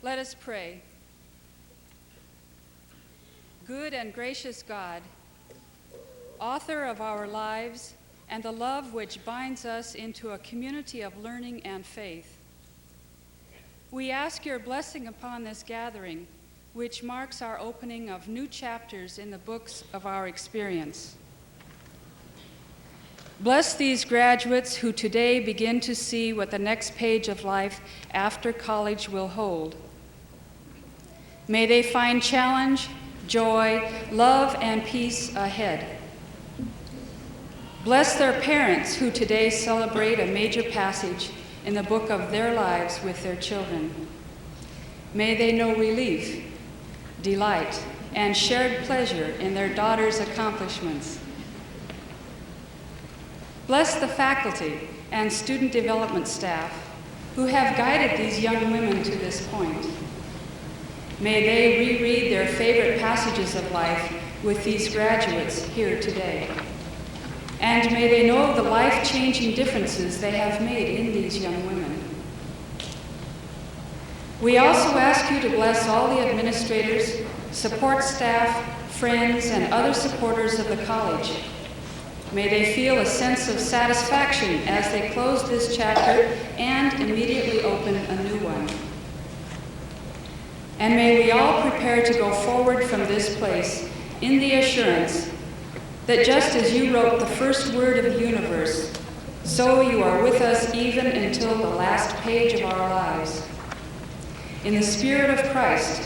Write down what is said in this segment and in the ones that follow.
Let us pray. Good and gracious God, author of our lives and the love which binds us into a community of learning and faith, we ask your blessing upon this gathering, which marks our opening of new chapters in the books of our experience. Bless these graduates who today begin to see what the next page of life after college will hold. May they find challenge, joy, love, and peace ahead. Bless their parents who today celebrate a major passage in the book of their lives with their children. May they know relief, delight, and shared pleasure in their daughters' accomplishments. Bless the faculty and student development staff who have guided these young women to this point. May they reread their favorite passages of life with these graduates here today. And may they know of the life-changing differences they have made in these young women. We also ask you to bless all the administrators, support staff, friends, and other supporters of the college. May they feel a sense of satisfaction as they close this chapter and immediately open a new one. And may we all prepare to go forward from this place in the assurance that just as you wrote the first word of the universe, so you are with us even until the last page of our lives. In the Spirit of Christ,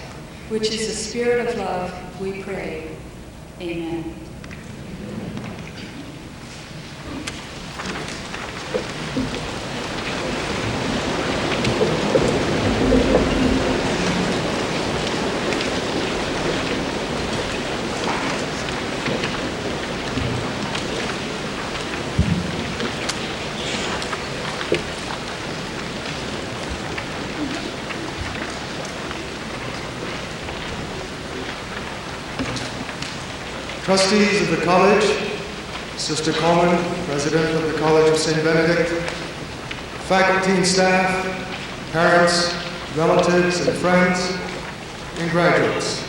which is the Spirit of love, we pray. Amen. Trustees of the college, Sister Coleman, President of the College of St. Benedict, faculty and staff, parents, relatives, and friends, and graduates,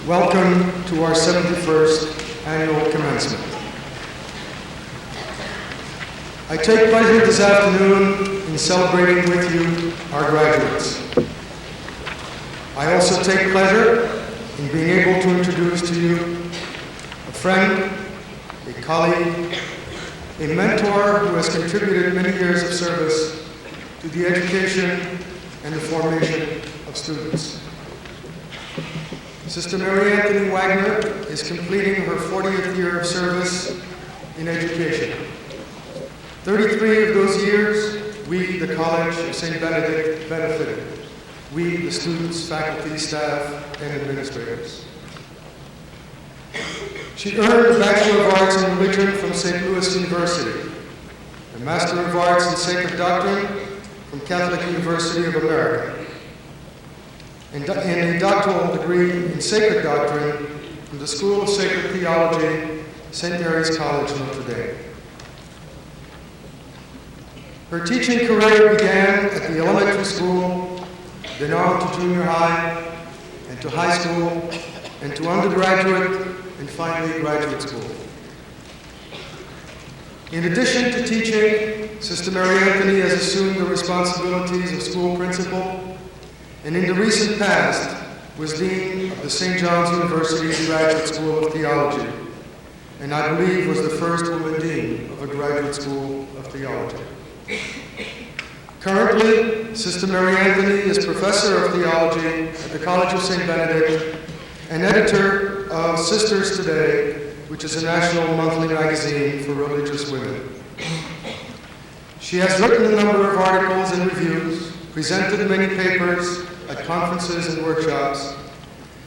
welcome to our 71st annual commencement. I take pleasure this afternoon in celebrating with you our graduates. I also take pleasure in being able to introduce to you a friend, a colleague, a mentor who has contributed many years of service to the education and the formation of students. Sister Mary Anthony Wagner is completing her 40th year of service in education. 33 of those years, we, the College of St. Benedict, benefited. We, the students, faculty, staff, and administrators. She earned a Bachelor of Arts in Religion from St. Louis University, a Master of Arts in Sacred Doctrine from Catholic University of America, and a doctoral degree in Sacred Doctrine from the School of Sacred Theology, St. Mary's College, Notre Dame. Her teaching career began at the elementary school, then on to junior high, and to high school, and to undergraduate, and finally graduate school. In addition to teaching, Sister Mary Anthony has assumed the responsibilities of school principal, and in the recent past was Dean of the St. John's University's Graduate School of Theology, and I believe was the first woman dean of a graduate school of theology. Currently, Sister Mary Anthony is Professor of Theology at the College of St. Benedict and editor of Sisters Today, which is a national monthly magazine for religious women. She has written a number of articles and reviews, presented many papers at conferences and workshops,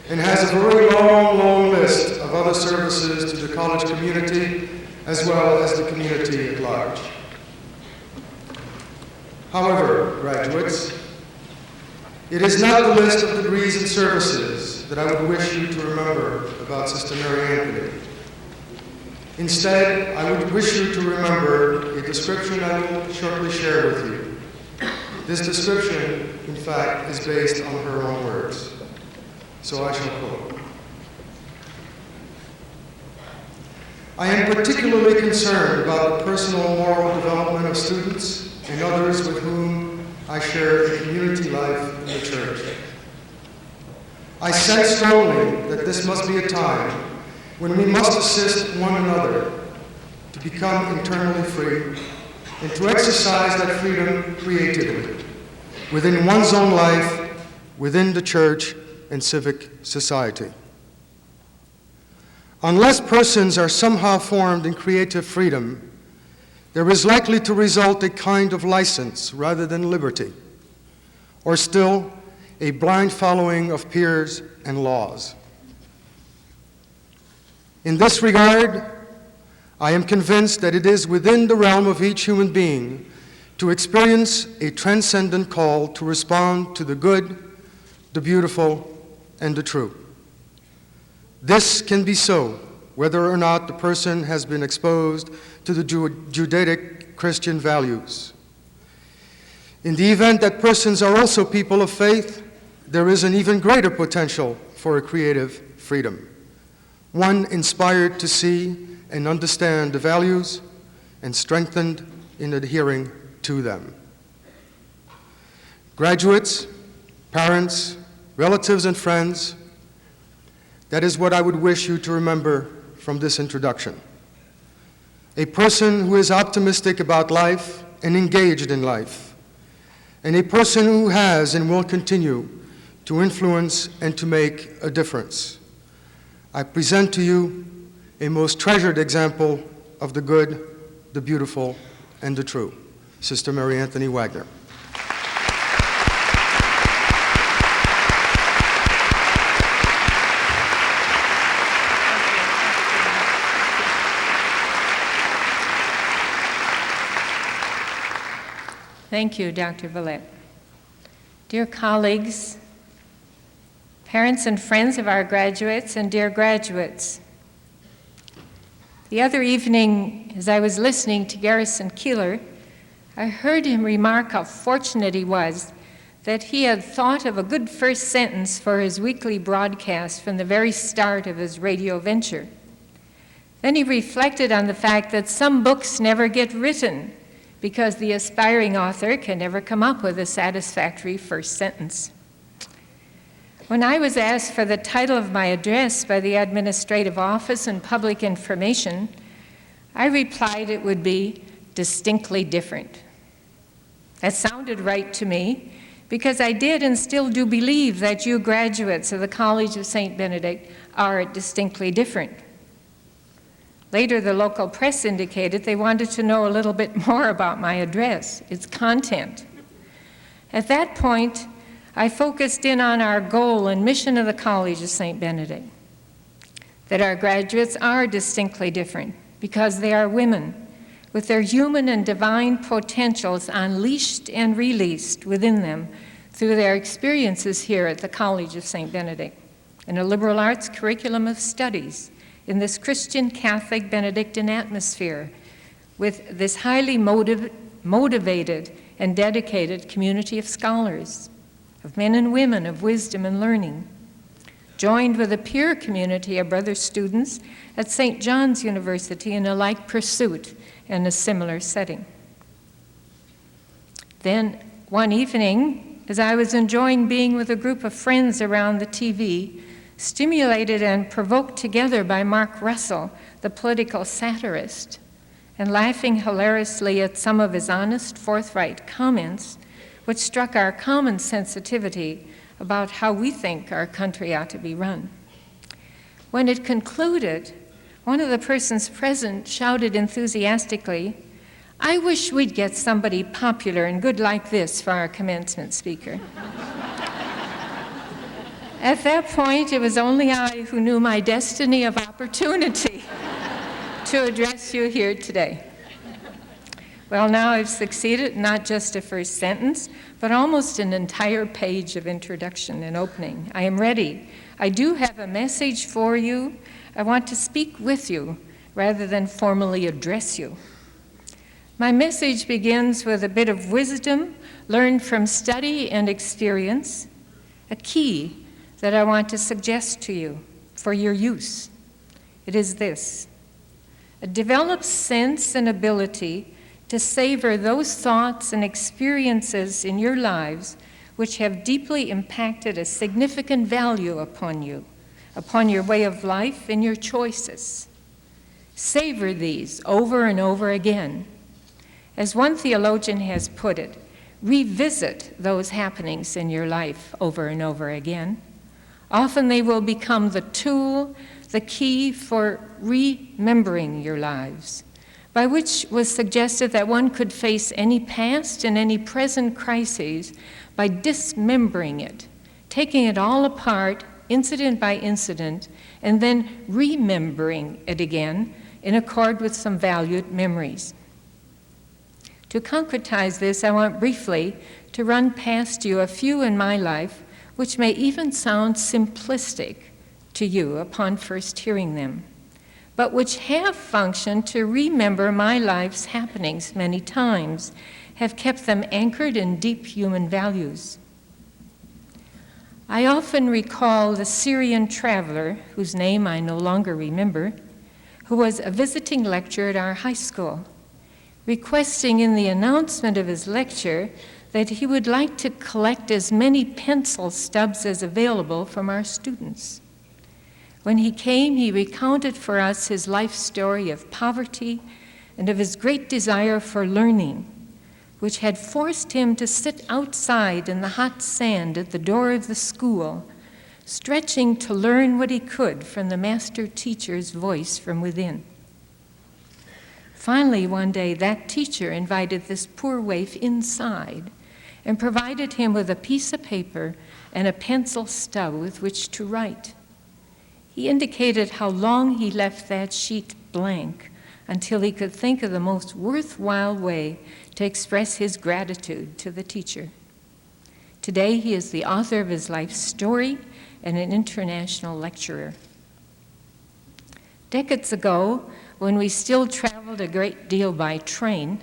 and has a very long list of other services to the college community as well as the community at large. However, graduates, it is not the list of degrees and services that I would wish you to remember about Sister Mary Anthony. Instead, I would wish you to remember a description I will shortly share with you. This description, in fact, is based on her own words. So I shall quote. I am particularly concerned about the personal moral development of students and others with whom I share a community life in the church. I sense strongly that this must be a time when we must assist one another to become internally free and to exercise that freedom creatively within one's own life, within the church and civic society. Unless persons are somehow formed in creative freedom, there is likely to result a kind of license rather than liberty, or still, a blind following of peers and laws. In this regard, I am convinced that it is within the realm of each human being to experience a transcendent call to respond to the good, the beautiful, and the true. This can be so whether or not the person has been exposed to the Judaic Christian values. In the event that persons are also people of faith, there is an even greater potential for a creative freedom, one inspired to see and understand the values and strengthened in adhering to them. Graduates, parents, relatives, and friends, that is what I would wish you to remember from this introduction. A person who is optimistic about life and engaged in life, and a person who has and will continue to influence and to make a difference. I present to you a most treasured example of the good, the beautiful, and the true, Sister Mary Anthony Wagner. Thank you, Dr. Vallette. Dear colleagues, parents and friends of our graduates, and dear graduates, the other evening, as I was listening to Garrison Keillor, I heard him remark how fortunate he was that he had thought of a good first sentence for his weekly broadcast from the very start of his radio venture. Then he reflected on the fact that some books never get written because the aspiring author can never come up with a satisfactory first sentence. When I was asked for the title of my address by the Administrative Office and Public Information, I replied it would be distinctly different. That sounded right to me because I did and still do believe that you graduates of the College of St. Benedict are distinctly different. Later, the local press indicated they wanted to know a little bit more about my address, its content. At that point, I focused in on our goal and mission of the College of St. Benedict, that our graduates are distinctly different because they are women with their human and divine potentials unleashed and released within them through their experiences here at the College of St. Benedict in a liberal arts curriculum of studies in this Christian Catholic Benedictine atmosphere with this highly motivated and dedicated community of scholars, of men and women of wisdom and learning, joined with a peer community of brother students at St. John's University in a like pursuit and a similar setting. Then, one evening, as I was enjoying being with a group of friends around the TV, stimulated and provoked together by Mark Russell, the political satirist, and laughing hilariously at some of his honest, forthright comments, which struck our common sensitivity about how we think our country ought to be run. When it concluded, one of the persons present shouted enthusiastically, "I wish we'd get somebody popular and good like this for our commencement speaker." At that point, it was only I who knew my destiny of opportunity to address you here today. Well, now I've succeeded, not just a first sentence, but almost an entire page of introduction and opening. I am ready. I do have a message for you. I want to speak with you rather than formally address you. My message begins with a bit of wisdom learned from study and experience, a key that I want to suggest to you for your use. It is this: a developed sense and ability to savor those thoughts and experiences in your lives which have deeply impacted a significant value upon you, upon your way of life and your choices. Savor these over and over again. As one theologian has put it, revisit those happenings in your life over and over again. Often they will become the tool, the key for remembering your lives, by which was suggested that one could face any past and any present crises by dismembering it, taking it all apart, incident by incident, and then remembering it again in accord with some valued memories. To concretize this, I want briefly to run past you a few in my life which may even sound simplistic to you upon first hearing them, but which have functioned to remember my life's happenings many times, have kept them anchored in deep human values. I often recall the Syrian traveler, whose name I no longer remember, who was a visiting lecturer at our high school, requesting in the announcement of his lecture that he would like to collect as many pencil stubs as available from our students. When he came, he recounted for us his life story of poverty and of his great desire for learning, which had forced him to sit outside in the hot sand at the door of the school, stretching to learn what he could from the master teacher's voice from within. Finally, one day, that teacher invited this poor waif inside and provided him with a piece of paper and a pencil stub with which to write. He indicated how long he left that sheet blank until he could think of the most worthwhile way to express his gratitude to the teacher. Today, he is the author of his life story and an international lecturer. Decades ago, when we still traveled a great deal by train,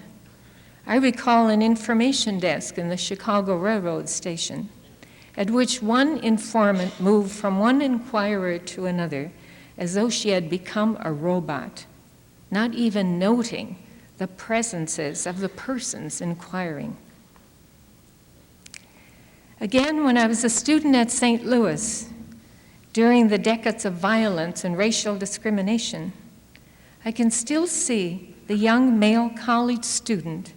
I recall an information desk in the Chicago Railroad station, at which one informant moved from one inquirer to another as though she had become a robot, not even noting the presences of the persons inquiring. Again, when I was a student at St. Louis, during the decades of violence and racial discrimination, I can still see the young male college student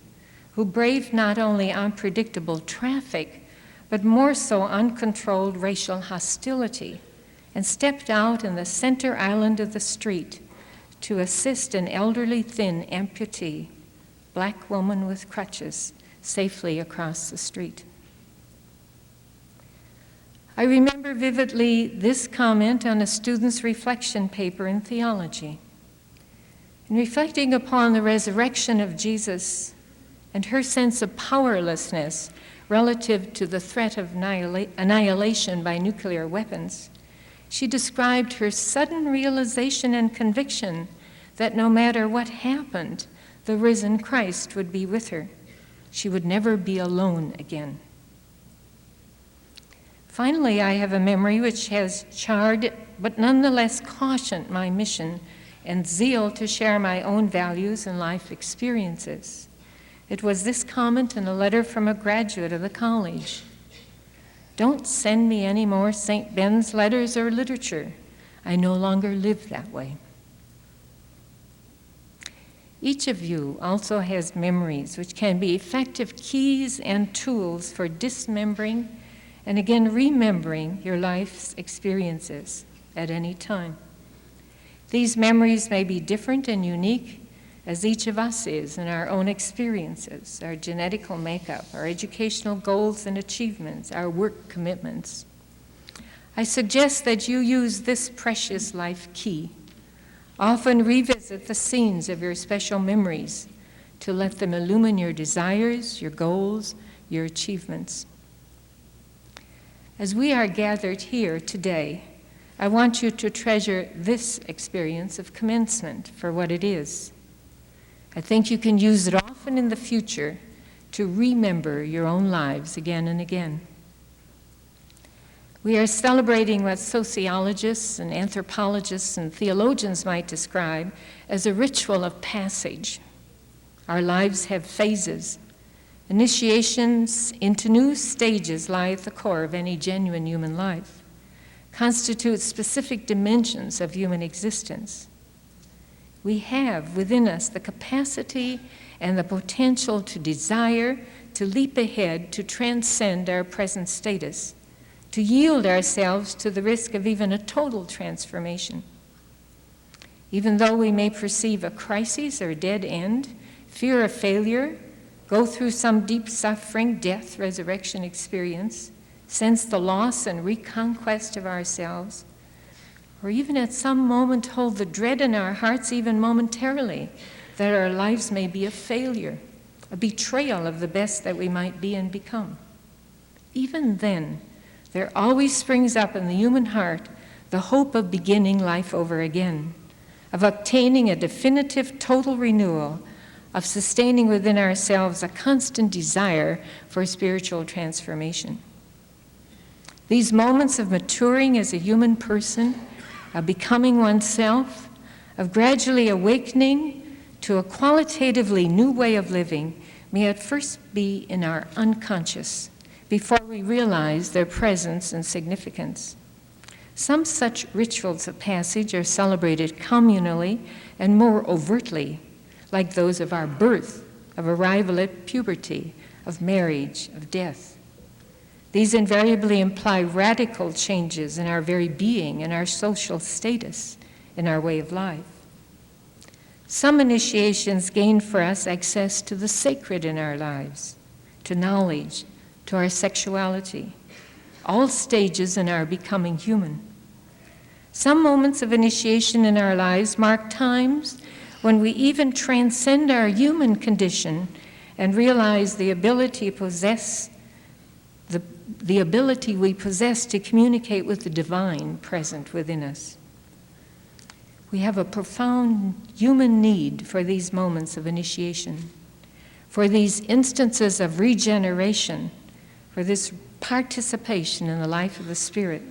who braved not only unpredictable traffic, but more so uncontrolled racial hostility, and stepped out in the center island of the street to assist an elderly, thin amputee, black woman with crutches, safely across the street. I remember vividly this comment on a student's reflection paper in theology. In reflecting upon the resurrection of Jesus and her sense of powerlessness relative to the threat of annihilation by nuclear weapons, she described her sudden realization and conviction that no matter what happened, the risen Christ would be with her. She would never be alone again. Finally, I have a memory which has charred but nonetheless cautioned my mission and zeal to share my own values and life experiences. It was this comment in a letter from a graduate of the college: "Don't send me any more St. Ben's letters or literature. I no longer live that way." Each of you also has memories which can be effective keys and tools for dismembering and again remembering your life's experiences at any time. These memories may be different and unique as each of us is in our own experiences, our genetical makeup, our educational goals and achievements, our work commitments. I suggest that you use this precious life key. Often revisit the scenes of your special memories to let them illumine your desires, your goals, your achievements. As we are gathered here today, I want you to treasure this experience of commencement for what it is: I think you can use it often in the future to remember your own lives again and again. We are celebrating what sociologists and anthropologists and theologians might describe as a ritual of passage. Our lives have phases. Initiations into new stages lie at the core of any genuine human life, constitute specific dimensions of human existence. We have within us the capacity and the potential to desire, to leap ahead, to transcend our present status, to yield ourselves to the risk of even a total transformation. Even though we may perceive a crisis or dead end, fear of failure, go through some deep suffering, death, resurrection experience, sense the loss and reconquest of ourselves, or even at some moment hold the dread in our hearts even momentarily that our lives may be a failure, a betrayal of the best that we might be and become. Even then, there always springs up in the human heart the hope of beginning life over again, of obtaining a definitive total renewal, of sustaining within ourselves a constant desire for spiritual transformation. These moments of maturing as a human person, of becoming oneself, of gradually awakening to a qualitatively new way of living may at first be in our unconscious before we realize their presence and significance. Some such rituals of passage are celebrated communally and more overtly, like those of our birth, of arrival at puberty, of marriage, of death. These invariably imply radical changes in our very being, in our social status, in our way of life. Some initiations gain for us access to the sacred in our lives, to knowledge, to our sexuality, all stages in our becoming human. Some moments of initiation in our lives mark times when we even transcend our human condition and realize the ability we possess to communicate with the divine present within us. We have a profound human need for these moments of initiation, for these instances of regeneration, for this participation in the life of the Spirit.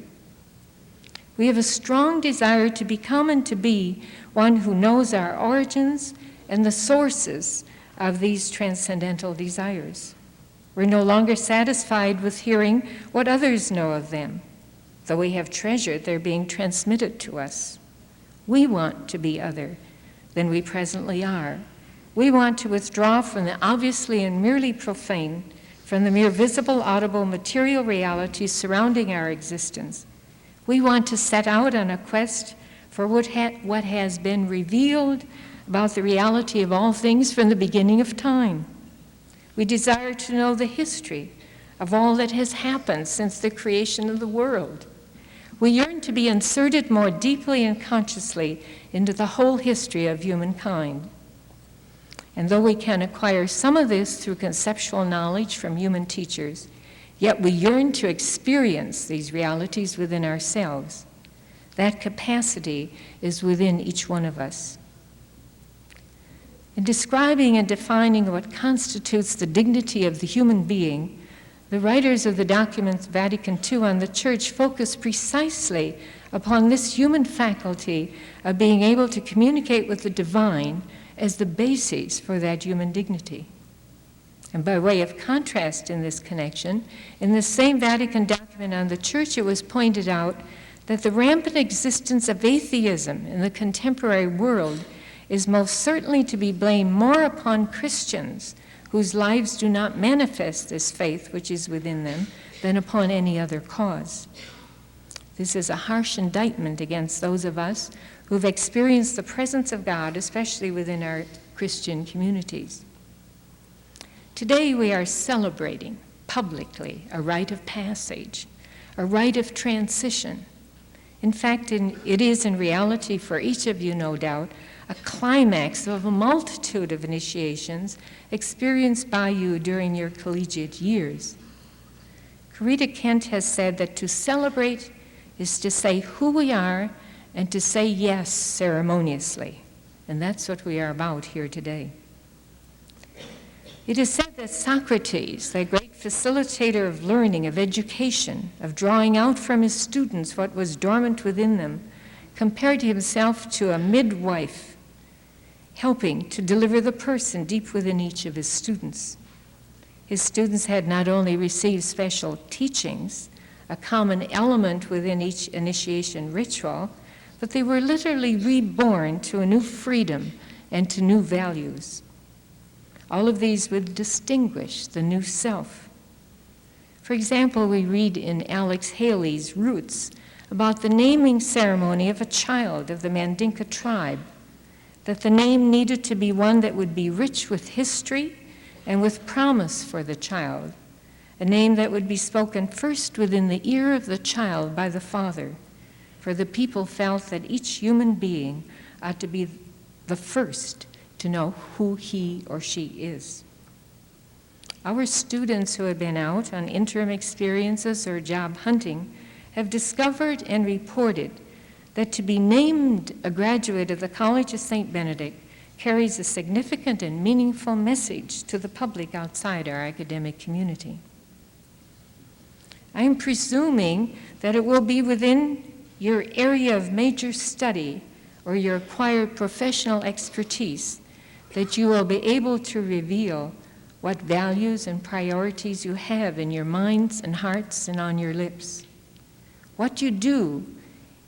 We have a strong desire to become and to be one who knows our origins and the sources of these transcendental desires. We're no longer satisfied with hearing what others know of them, though we have treasured their being transmitted to us. We want to be other than we presently are. We want to withdraw from the obviously and merely profane, from the mere visible, audible, material realities surrounding our existence. We want to set out on a quest for what has been revealed about the reality of all things from the beginning of time. We desire to know the history of all that has happened since the creation of the world. We yearn to be inserted more deeply and consciously into the whole history of humankind. And though we can acquire some of this through conceptual knowledge from human teachers, yet we yearn to experience these realities within ourselves. That capacity is within each one of us. In describing and defining what constitutes the dignity of the human being, the writers of the documents Vatican II on the Church focus precisely upon this human faculty of being able to communicate with the divine as the basis for that human dignity. And by way of contrast in this connection, in the same Vatican document on the Church, it was pointed out that the rampant existence of atheism in the contemporary world is most certainly to be blamed more upon Christians whose lives do not manifest this faith which is within them than upon any other cause. This is a harsh indictment against those of us who've experienced the presence of God, especially within our Christian communities. Today we are celebrating publicly a rite of passage, a rite of transition. In fact, it is in reality for each of you, no doubt, a climax of a multitude of initiations experienced by you during your collegiate years. Corita Kent has said that to celebrate is to say who we are and to say yes ceremoniously. And that's what we are about here today. It is said that Socrates, the great facilitator of learning, of education, of drawing out from his students what was dormant within them, compared himself to a midwife, helping to deliver the person deep within each of his students. His students had not only received special teachings, a common element within each initiation ritual, but they were literally reborn to a new freedom and to new values. All of these would distinguish the new self. For example, we read in Alex Haley's Roots about the naming ceremony of a child of the Mandinka tribe, that the name needed to be one that would be rich with history and with promise for the child, a name that would be spoken first within the ear of the child by the father, for the people felt that each human being ought to be the first to know who he or she is. Our students who have been out on interim experiences or job hunting have discovered and reported that to be named a graduate of the College of St. Benedict carries a significant and meaningful message to the public outside our academic community. I am presuming that it will be within your area of major study or your acquired professional expertise that you will be able to reveal what values and priorities you have in your minds and hearts and on your lips. What you do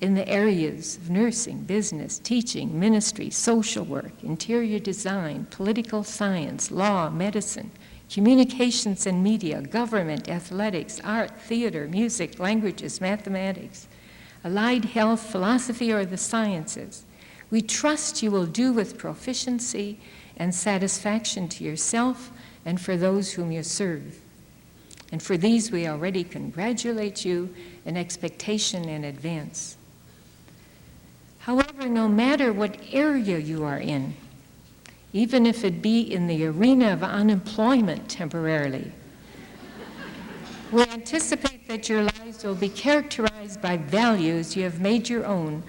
in the areas of nursing, business, teaching, ministry, social work, interior design, political science, law, medicine, communications and media, government, athletics, art, theater, music, languages, mathematics, allied health, philosophy, or the sciences. We trust you will do with proficiency and satisfaction to yourself and for those whom you serve. And for these we already congratulate you in expectation in advance. However, no matter what area you are in, even if it be in the arena of unemployment temporarily, we anticipate that your lives will be characterized by values you have made your own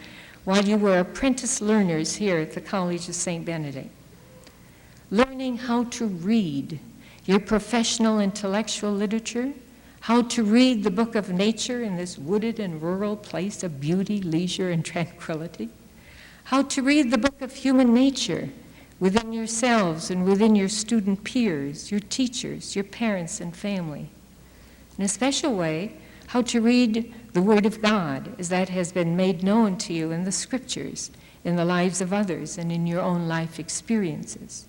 while you were apprentice learners here at the College of St. Benedict. Learning how to read your professional intellectual literature, how to read the book of nature in this wooded and rural place of beauty, leisure, and tranquility, how to read the book of human nature within yourselves and within your student peers, your teachers, your parents and family. In a special way, how to read the Word of God as that has been made known to you in the Scriptures, in the lives of others, and in your own life experiences.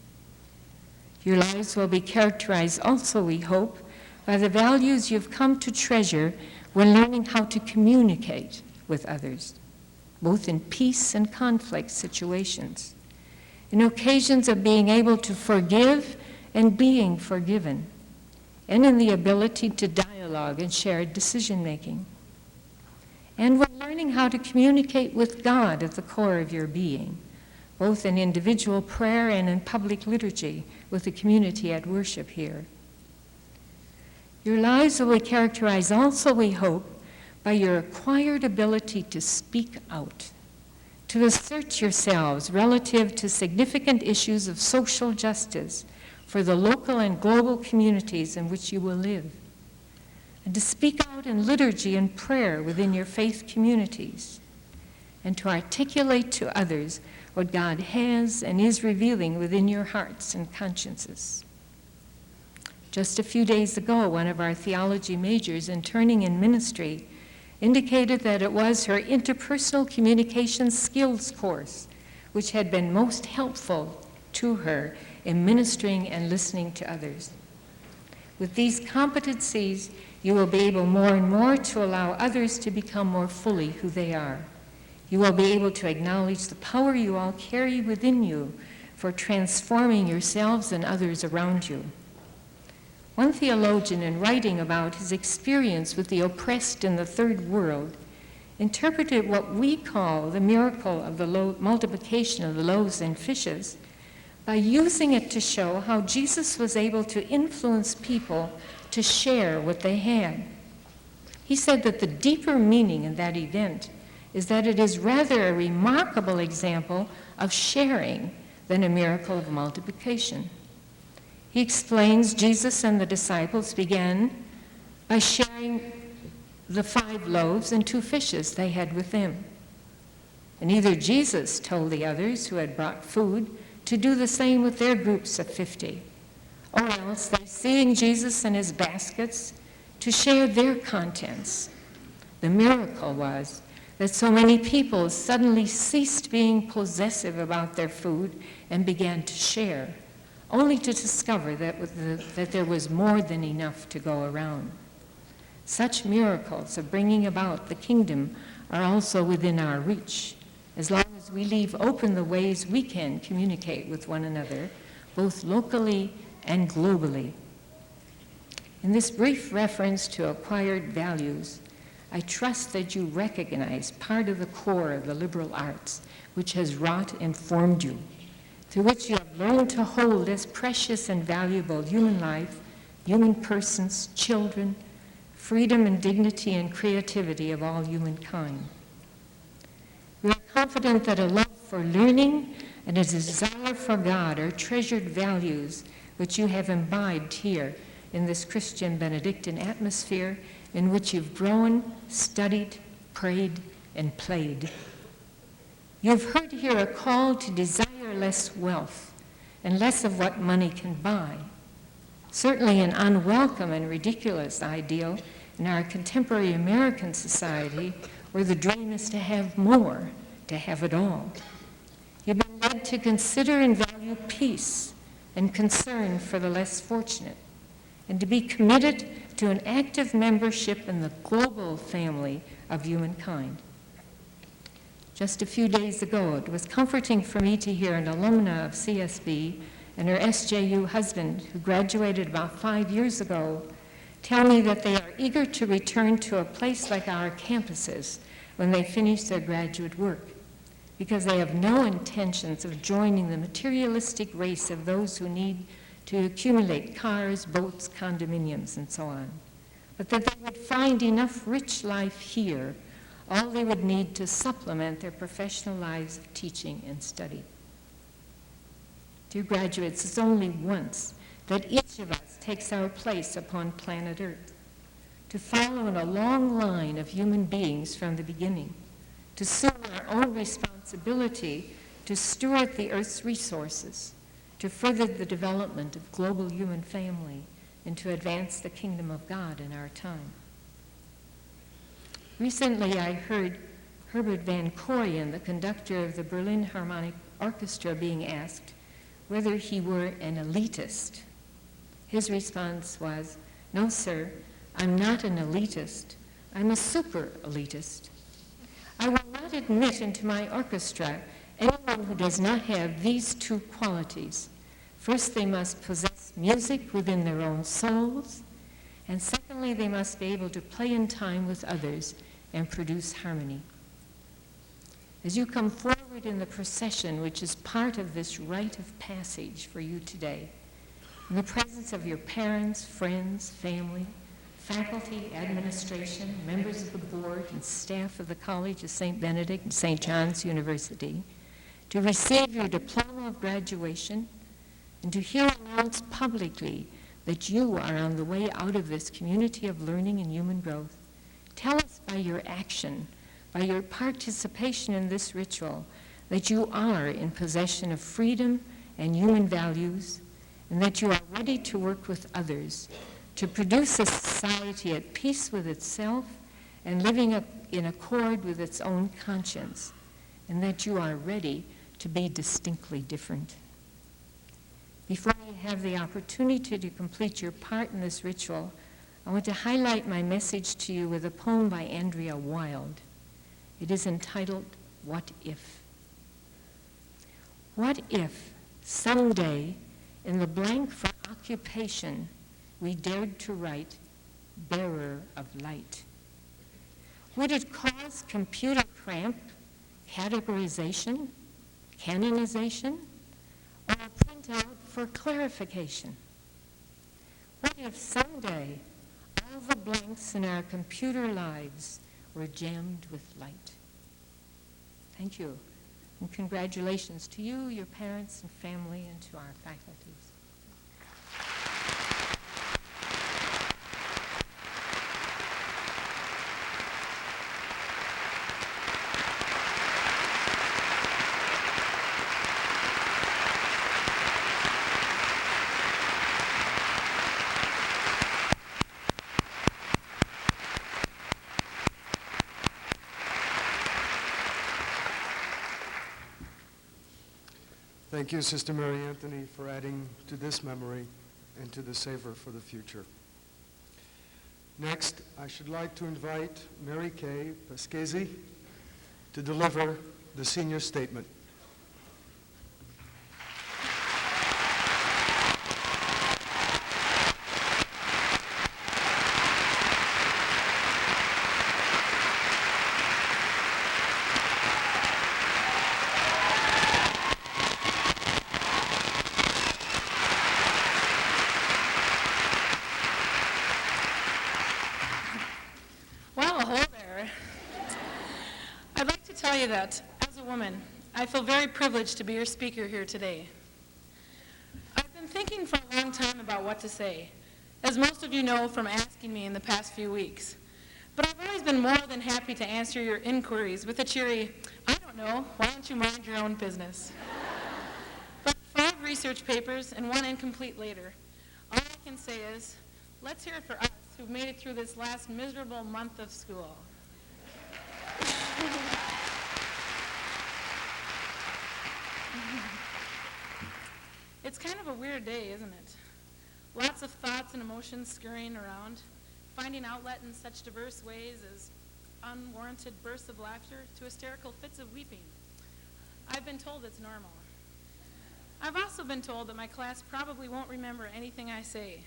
Your lives will be characterized also, we hope, by the values you've come to treasure when learning how to communicate with others, both in peace and conflict situations, in occasions of being able to forgive and being forgiven, and in the ability to dialogue and shared decision-making. And when learning how to communicate with God at the core of your being, both in individual prayer and in public liturgy with the community at worship here. Your lives will be characterized also, we hope, by your acquired ability to speak out, to assert yourselves relative to significant issues of social justice for the local and global communities in which you will live, and to speak out in liturgy and prayer within your faith communities, and to articulate to others what God has and is revealing within your hearts and consciences. Just a few days ago, one of our theology majors interning in ministry indicated that it was her interpersonal communication skills course which had been most helpful to her in ministering and listening to others. With these competencies, you will be able more and more to allow others to become more fully who they are. You will be able to acknowledge the power you all carry within you for transforming yourselves and others around you. One theologian, in writing about his experience with the oppressed in the third world, interpreted what we call the miracle of the multiplication of the loaves and fishes by using it to show how Jesus was able to influence people to share what they had. He said that the deeper meaning in that event is that it is rather a remarkable example of sharing than a miracle of multiplication. He he explains Jesus and the disciples began by sharing the 5 loaves and 2 fishes they had with them. And either Jesus told the others who had brought food to do the same with their groups of 50, or else they, seeing Jesus and his baskets, to share their contents. The miracle was that so many people suddenly ceased being possessive about their food and began to share, only to discover that there was more than enough to go around. Such miracles of bringing about the kingdom are also within our reach, as long as we leave open the ways we can communicate with one another, both locally and globally. In this brief reference to acquired values, I trust that you recognize part of the core of the liberal arts, which has wrought and formed you, through which you have learned to hold as precious and valuable human life, human persons, children, freedom and dignity and creativity of all humankind. We are confident that a love for learning and a desire for God are treasured values which you have imbibed here in this Christian Benedictine atmosphere in which you've grown, studied, prayed, and played. You've heard here a call to desire less wealth and less of what money can buy. Certainly an unwelcome and ridiculous ideal in our contemporary American society, where the dream is to have more, to have it all. You've been led to consider and value peace and concern for the less fortunate, and to be committed to an active membership in the global family of humankind. Just a few days ago, it was comforting for me to hear an alumna of CSB and her SJU husband, who graduated about 5 years ago, tell me that they are eager to return to a place like our campuses when they finish their graduate work, because they have no intentions of joining the materialistic race of those who need to accumulate cars, boats, condominiums, and so on, but that they would find enough rich life here, all they would need to supplement their professional lives of teaching and study. Dear graduates, it's only once that each of us takes our place upon planet Earth, to follow in a long line of human beings from the beginning, to assume our own responsibility to steward the Earth's resources, to further the development of global human family, and to advance the kingdom of God in our time. Recently, I heard Herbert Van Kooyen, the conductor of the Berlin Harmonic Orchestra, being asked whether he were an elitist. His response was, "No, sir, I'm not an elitist. I'm a super elitist. I will not admit into my orchestra anyone who does not have these 2 qualities. First, they must possess music within their own souls, and secondly, they must be able to play in time with others and produce harmony." As you come forward in the procession, which is part of this rite of passage for you today, in the presence of your parents, friends, family, faculty, administration, members of the board, and staff of the College of St. Benedict and St. John's University, to receive your diploma of graduation, and to hear announced publicly that you are on the way out of this community of learning and human growth, tell us by your action, by your participation in this ritual, that you are in possession of freedom and human values, and that you are ready to work with others to produce a society at peace with itself and living in accord with its own conscience, and that you are ready to be distinctly different. Before you have the opportunity to complete your part in this ritual, I want to highlight my message to you with a poem by Andrea Wilde. It is entitled, "What If?" What if someday in the blank for occupation we dared to write bearer of light? Would it cause computer cramp, categorization, canonization, or a printout for clarification? What if someday all the blanks in our computer lives were jammed with light? Thank you, and congratulations to you, your parents and family, and to our faculties. Thank you, Sister Mary Anthony, for adding to this memory and to the savor for the future. Next, I should like to invite Mary Kay Pesquezi to deliver the senior statement. That, as a woman, I feel very privileged to be your speaker here today. I've been thinking for a long time about what to say, as most of you know from asking me in the past few weeks. But I've always been more than happy to answer your inquiries with a cheery, I don't know, why don't you mind your own business? But 5 research papers and 1 incomplete later, all I can say is, let's hear it for us who've made it through this last miserable month of school. It's kind of a weird day, isn't it? Lots of thoughts and emotions scurrying around, finding outlet in such diverse ways as unwarranted bursts of laughter to hysterical fits of weeping. I've been told it's normal. I've also been told that my class probably won't remember anything I say.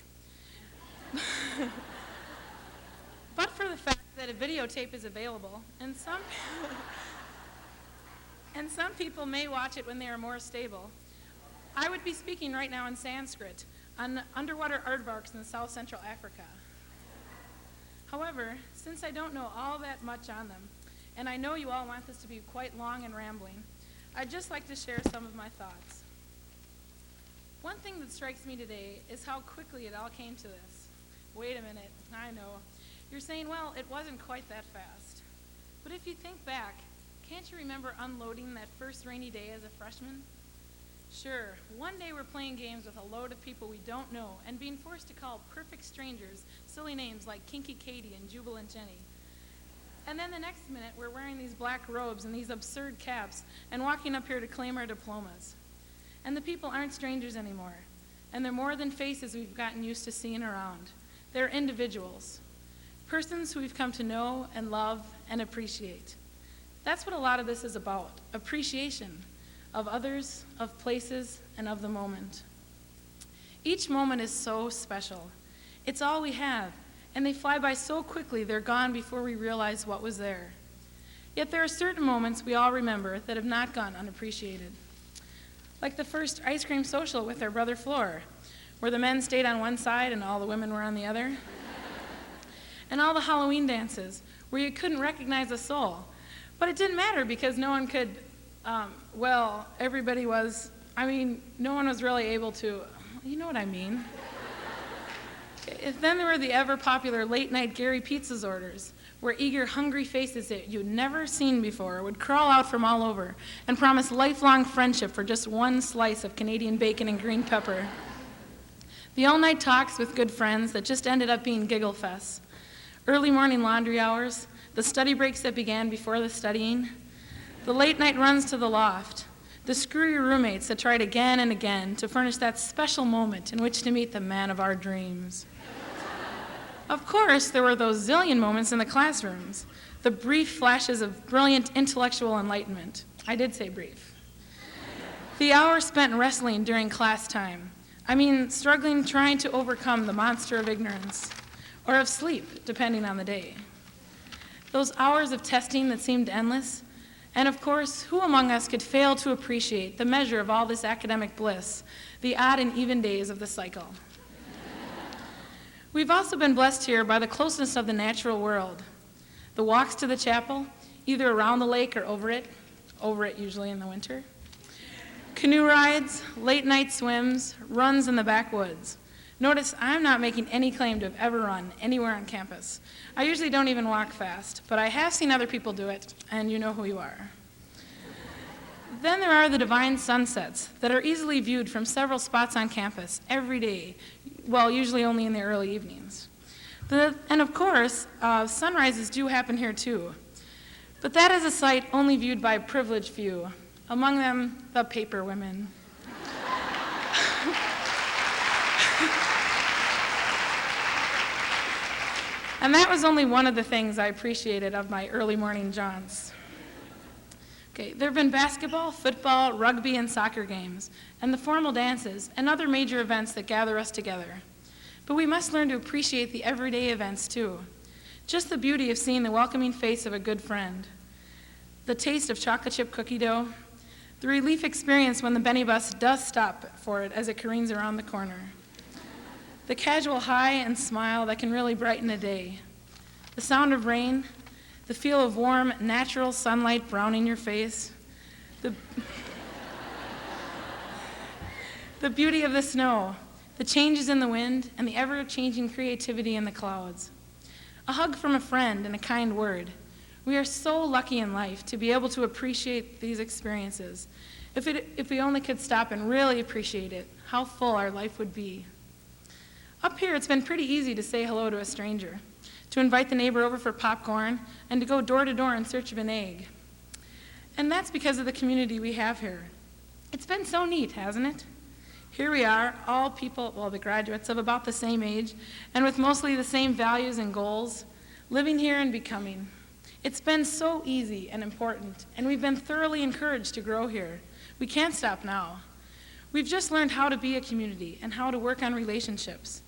But for the fact that a videotape is available, and some people may watch it when they are more stable, I would be speaking right now in Sanskrit on underwater aardvarks in South Central Africa. However, since I don't know all that much on them, and I know you all want this to be quite long and rambling, I'd just like to share some of my thoughts. One thing that strikes me today is how quickly it all came to this. Wait a minute, I know. You're saying, well, it wasn't quite that fast. But if you think back, can't you remember unloading that first rainy day as a freshman? Sure, one day we're playing games with a load of people we don't know and being forced to call perfect strangers silly names like Kinky Katie and Jubilant Jenny. And then the next minute we're wearing these black robes and these absurd caps and walking up here to claim our diplomas. And the people aren't strangers anymore. And they're more than faces we've gotten used to seeing around. They're individuals. Persons who we've come to know and love and appreciate. That's what a lot of this is about, appreciation of others, of places, and of the moment. Each moment is so special. It's all we have, and they fly by so quickly they're gone before we realize what was there. Yet there are certain moments we all remember that have not gone unappreciated. Like the first ice cream social with our brother Floor, where the men stayed on one side and all the women were on the other. And all the Halloween dances, where you couldn't recognize a soul. But it didn't matter because no one could, everybody was, no one was really able to, you know what I mean. Then there were the ever-popular late-night Gary Pizzas orders, where eager, hungry faces that you'd never seen before would crawl out from all over and promise lifelong friendship for just one slice of Canadian bacon and green pepper. The all-night talks with good friends that just ended up being giggle fests. Early morning laundry hours, the study breaks that began before the studying, the late-night runs to the loft, the screwy roommates that tried again and again to furnish that special moment in which to meet the man of our dreams. Of course, there were those zillion moments in the classrooms, the brief flashes of brilliant intellectual enlightenment. I did say brief. The hours spent wrestling during class time. Struggling trying to overcome the monster of ignorance, or of sleep, depending on the day. Those hours of testing that seemed endless, and of course, who among us could fail to appreciate the measure of all this academic bliss, the odd and even days of the cycle? We've also been blessed here by the closeness of the natural world. The walks to the chapel, either around the lake or over it usually in the winter. Canoe rides, late night swims, runs in the backwoods. Notice I'm not making any claim to have ever run anywhere on campus. I usually don't even walk fast, but I have seen other people do it, and you know who you are. Then there are the divine sunsets that are easily viewed from several spots on campus every day, well, usually only in the early evenings. And of course, sunrises do happen here too, but that is a sight only viewed by a privileged few, among them the paper women. And that was only one of the things I appreciated of my early morning jaunts. Okay, there have been basketball, football, rugby, and soccer games, and the formal dances, and other major events that gather us together. But we must learn to appreciate the everyday events, too. Just the beauty of seeing the welcoming face of a good friend, the taste of chocolate chip cookie dough, the relief experience when the Benny bus does stop for it as it careens around the corner, the casual hi and smile that can really brighten a day, the sound of rain, the feel of warm, natural sunlight browning your face, the beauty of the snow, the changes in the wind, and the ever-changing creativity in the clouds. A hug from a friend and a kind word. We are so lucky in life to be able to appreciate these experiences. If we only could stop and really appreciate it, how full our life would be. Up here, it's been pretty easy to say hello to a stranger, to invite the neighbor over for popcorn, and to go door to door in search of an egg. And that's because of the community we have here. It's been so neat, hasn't it? Here we are, all people, well, the graduates of about the same age, and with mostly the same values and goals, living here and becoming. It's been so easy and important, and we've been thoroughly encouraged to grow here. We can't stop now. We've just learned how to be a community and how to work on relationships.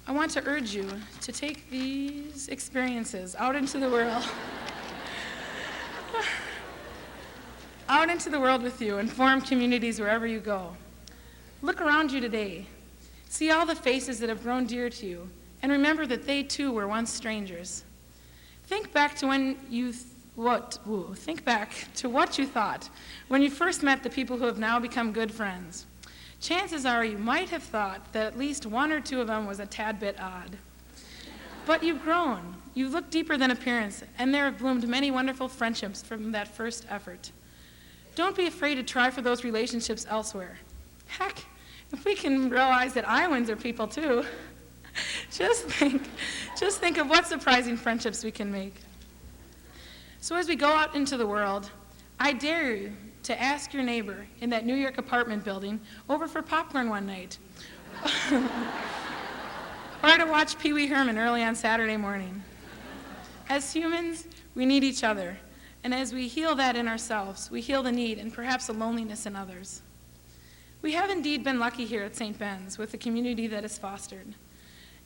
I want to urge you to take these experiences out into the world, out into the world with you and form communities wherever you go. Look around you today. See all the faces that have grown dear to you, and remember that they too were once strangers. Think back to what you thought when you first met the people who have now become good friends. Chances are you might have thought that at least one or two of them was a tad bit odd. But you've grown. You've looked deeper than appearance, and there have bloomed many wonderful friendships from that first effort. Don't be afraid to try for those relationships elsewhere. Heck, if we can realize that Iowans are people too, just think of what surprising friendships we can make. So as we go out into the world, I dare you to ask your neighbor in that New York apartment building over for popcorn one night, or to watch Pee Wee Herman early on Saturday morning. As humans, we need each other, and as we heal that in ourselves, we heal the need and perhaps the loneliness in others. We have indeed been lucky here at St. Ben's with the community that is fostered.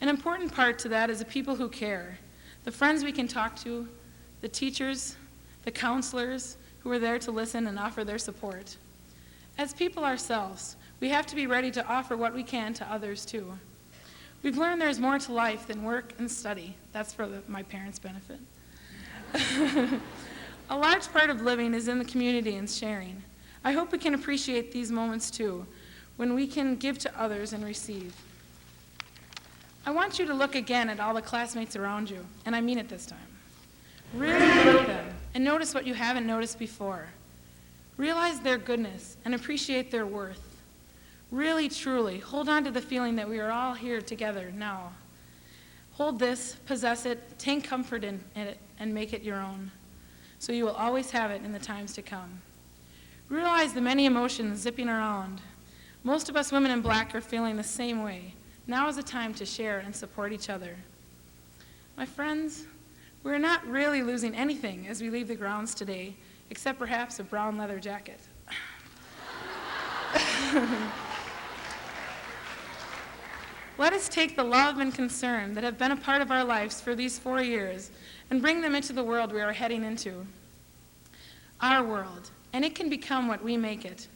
An important part to that is the people who care, the friends we can talk to, the teachers, the counselors who are there to listen and offer their support. As people ourselves, we have to be ready to offer what we can to others too. We've learned there's more to life than work and study. That's for my parents' benefit. A large part of living is in the community and sharing. I hope we can appreciate these moments too, when we can give to others and receive. I want you to look again at all the classmates around you, and I mean it this time. Really look at them and notice what you haven't noticed before. Realize their goodness and appreciate their worth. Really, truly, hold on to the feeling that we are all here together now. Hold this, possess it, take comfort in it, and make it your own, so you will always have it in the times to come. Realize the many emotions zipping around. Most of us women in black are feeling the same way. Now is the time to share and support each other. My friends, we're not really losing anything as we leave the grounds today, except perhaps a brown leather jacket. Let us take the love and concern that have been a part of our lives for these 4 years and bring them into the world we are heading into. Our world, and it can become what we make it.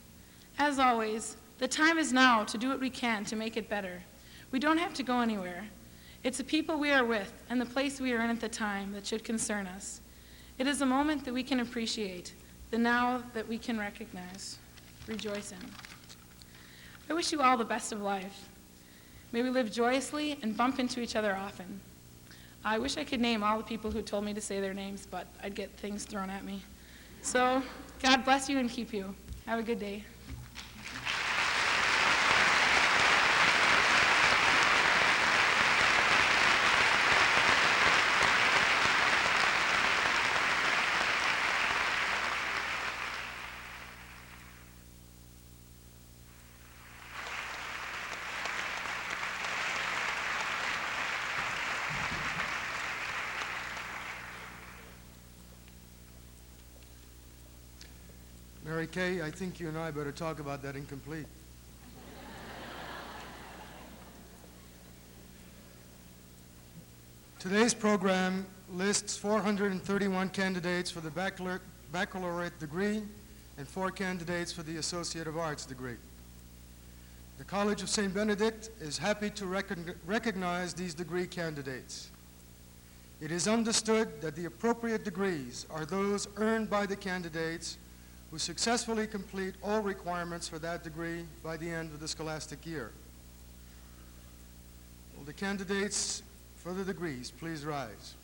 As always, the time is now to do what we can to make it better. We don't have to go anywhere. It's the people we are with and the place we are in at the time that should concern us. It is a moment that we can appreciate, the now that we can recognize, rejoice in. I wish you all the best of life. May we live joyously and bump into each other often. I wish I could name all the people who told me to say their names, but I'd get things thrown at me. So, God bless you and keep you. Have a good day. Mary Kay, I think you and I better talk about that incomplete. Today's program lists 431 candidates for the baccalaureate degree and 4 candidates for the Associate of Arts degree. The College of St. Benedict is happy to recognize these degree candidates. It is understood that the appropriate degrees are those earned by the candidates who successfully complete all requirements for that degree by the end of the scholastic year. Will the candidates for the degrees please rise?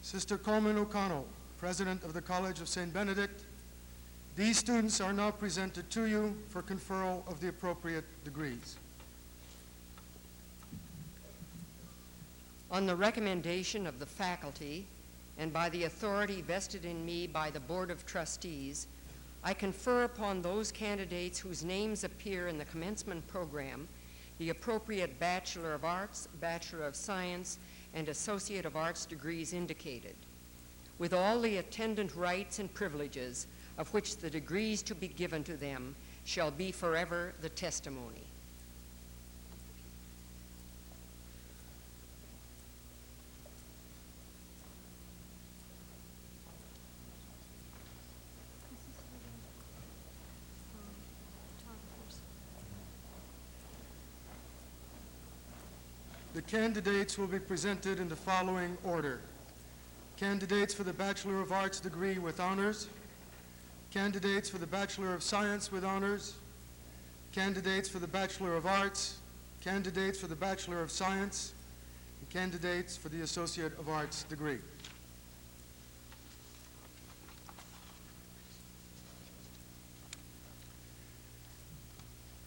Sister Coleman O'Connell, President of the College of St. Benedict, these students are now presented to you for conferral of the appropriate degrees. On the recommendation of the faculty and by the authority vested in me by the Board of Trustees, I confer upon those candidates whose names appear in the commencement program the appropriate Bachelor of Arts, Bachelor of Science, and Associate of Arts degrees indicated, with all the attendant rights and privileges of which the degrees to be given to them shall be forever the testimony. The candidates will be presented in the following order. Candidates for the Bachelor of Arts degree with honors, candidates for the Bachelor of Science with honors, candidates for the Bachelor of Arts, candidates for the Bachelor of Science, and candidates for the Associate of Arts degree.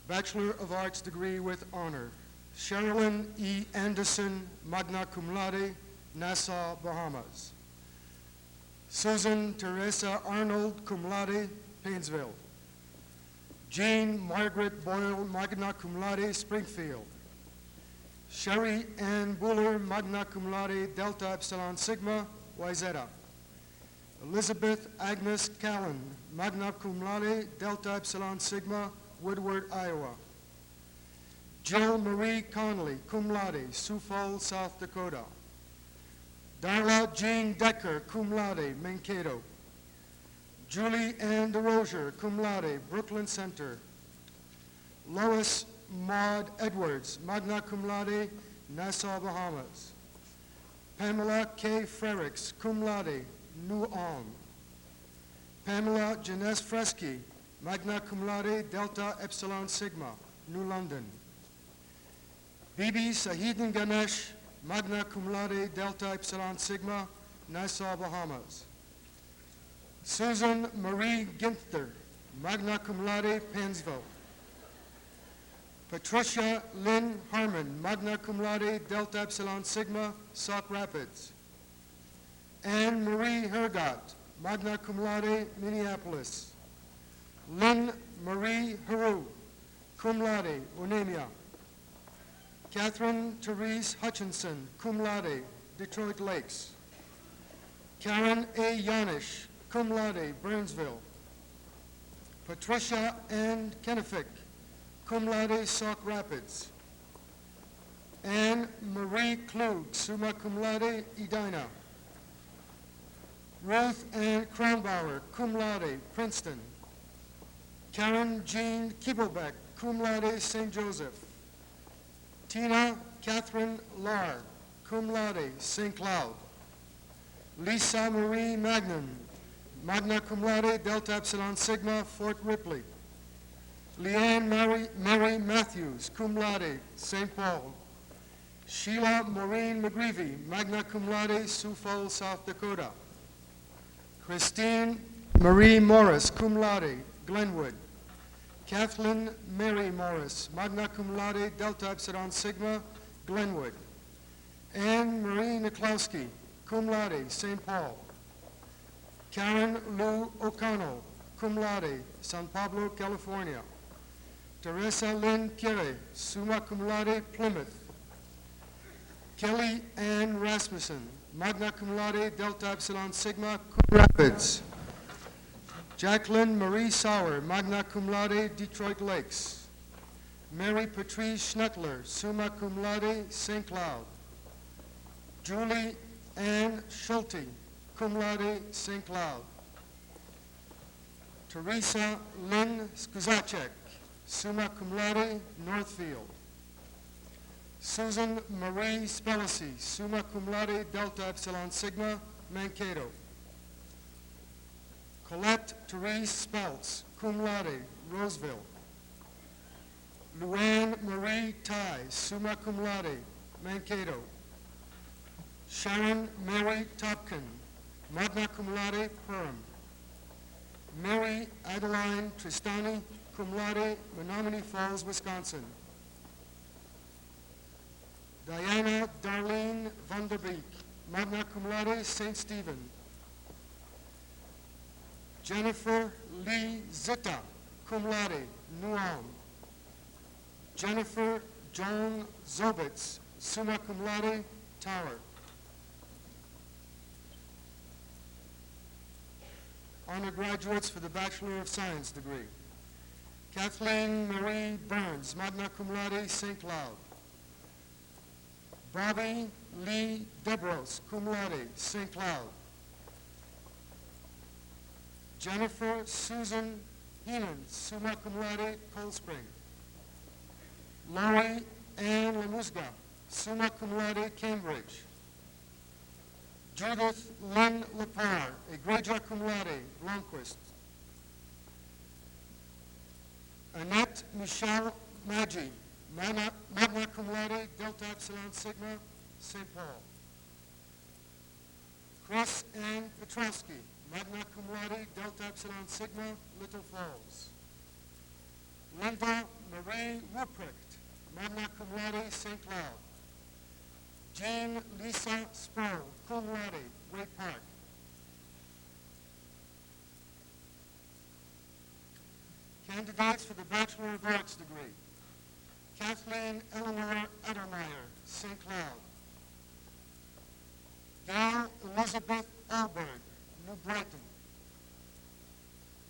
Bachelor of Arts degree with honor. Sherilyn E. Anderson, magna cum laude, Nassau, Bahamas. Susan Teresa Arnold, cum laude, Painesville. Jean Margaret Boyle, magna cum laude, Springfield. Sherry Ann Buller, magna cum laude, Delta Epsilon Sigma, Wayzata. Elizabeth Agnes Callan, magna cum laude, Delta Epsilon Sigma, Woodward, Iowa. Jill Marie Conley, cum laude, Sioux Falls, South Dakota. Darla Jean Decker, cum laude, Mankato. Julie Ann DeRozier, cum laude, Brooklyn Center. Lois Maud Edwards, magna cum laude, Nassau, Bahamas. Pamela K. Frericks, cum laude, New Ulm. Pamela Janess Fresky, magna cum laude, Delta Epsilon Sigma, New London. Bibi Sahidin Ganesh, magna cum laude, Delta Epsilon Sigma, Nassau, Bahamas. Susan Marie Ginther, magna cum laude, Painesville. Patricia Lynn Harmon, magna cum laude, Delta Epsilon Sigma, Sauk Rapids. Anne Marie Hergott, magna cum laude, Minneapolis. Lynn Marie Heroux, cum laude, Onamia. Catherine Therese Hutchinson, cum laude, Detroit Lakes. Karen A. Yanish, cum laude, Burnsville. Patricia Ann Kennefic, cum laude, Sauk Rapids. Anne Marie Klug, summa cum laude, Edina. Ruth Ann Kronbauer, cum laude, Princeton. Karen Jean Kiebelbeck, cum laude, St. Joseph. Tina Catherine Lahr, cum laude, St. Cloud. Lisa Marie Magnan, magna cum laude, Delta Epsilon Sigma, Fort Ripley. Leanne Mary Matthews, cum laude, St. Paul. Sheila Maureen McGreevy, magna cum laude, Sioux Falls, South Dakota. Christine Marie Morris, cum laude, Glenwood. Kathleen Mary Morris, magna cum laude, Delta Epsilon Sigma, Glenwood. Anne Marie Niklowski, cum laude, St. Paul. Karen Lou O'Connell, cum laude, San Pablo, California. Teresa Lynn Kire, summa cum laude, Plymouth. Kelly Ann Rasmussen, magna cum laude, Delta Epsilon Sigma, Coon Rapids. Jacqueline Marie Sauer, magna cum laude, Detroit Lakes. Mary Patrice Schnettler, summa cum laude, St. Cloud. Julie Ann Schulte, cum laude, St. Cloud. Teresa Lynn Skuzacek, summa cum laude, Northfield. Susan Marie Spelisi, summa cum laude, Delta Epsilon Sigma, Mankato. Colette Therese Speltz, cum laude, Roseville. Luann Marie Ty, summa cum laude, Mankato. Sharon Mary Topkin, magna cum laude, Perham. Mary Adeline Tristani, cum laude, Menominee Falls, Wisconsin. Diana Darlene Vanderbeek, magna cum laude, St. Stephen. Jennifer Lee Zitta, cum laude, New Ulm. Jennifer Joan Zobitz, summa cum laude, Tower. Honor graduates for the Bachelor of Science degree. Kathleen Marie Burns, magna cum laude, St. Cloud. Bobby Lee Debros, cum laude, St. Cloud. Jennifer Susan Heenan, summa cum laude, Cold Spring. Laurie Ann Lemusga, summa cum laude, Cambridge. Judith Lynn Lepar, egregia cum laude, Blomquist. Annette Michelle Maggi, magna cum laude, Delta Epsilon Sigma, St. Paul. Chris Ann Petrowski, magna cum laude, Delta Epsilon Sigma, Little Falls. Linda Marie Ruprecht, magna cum laude, St. Cloud. Jane Lisa Sproul, cum laude, Wake Park. Candidates for the Bachelor of Arts degree. Kathleen Eleanor Edermeyer, St. Cloud. Gail Elizabeth Alberg, New Brighton.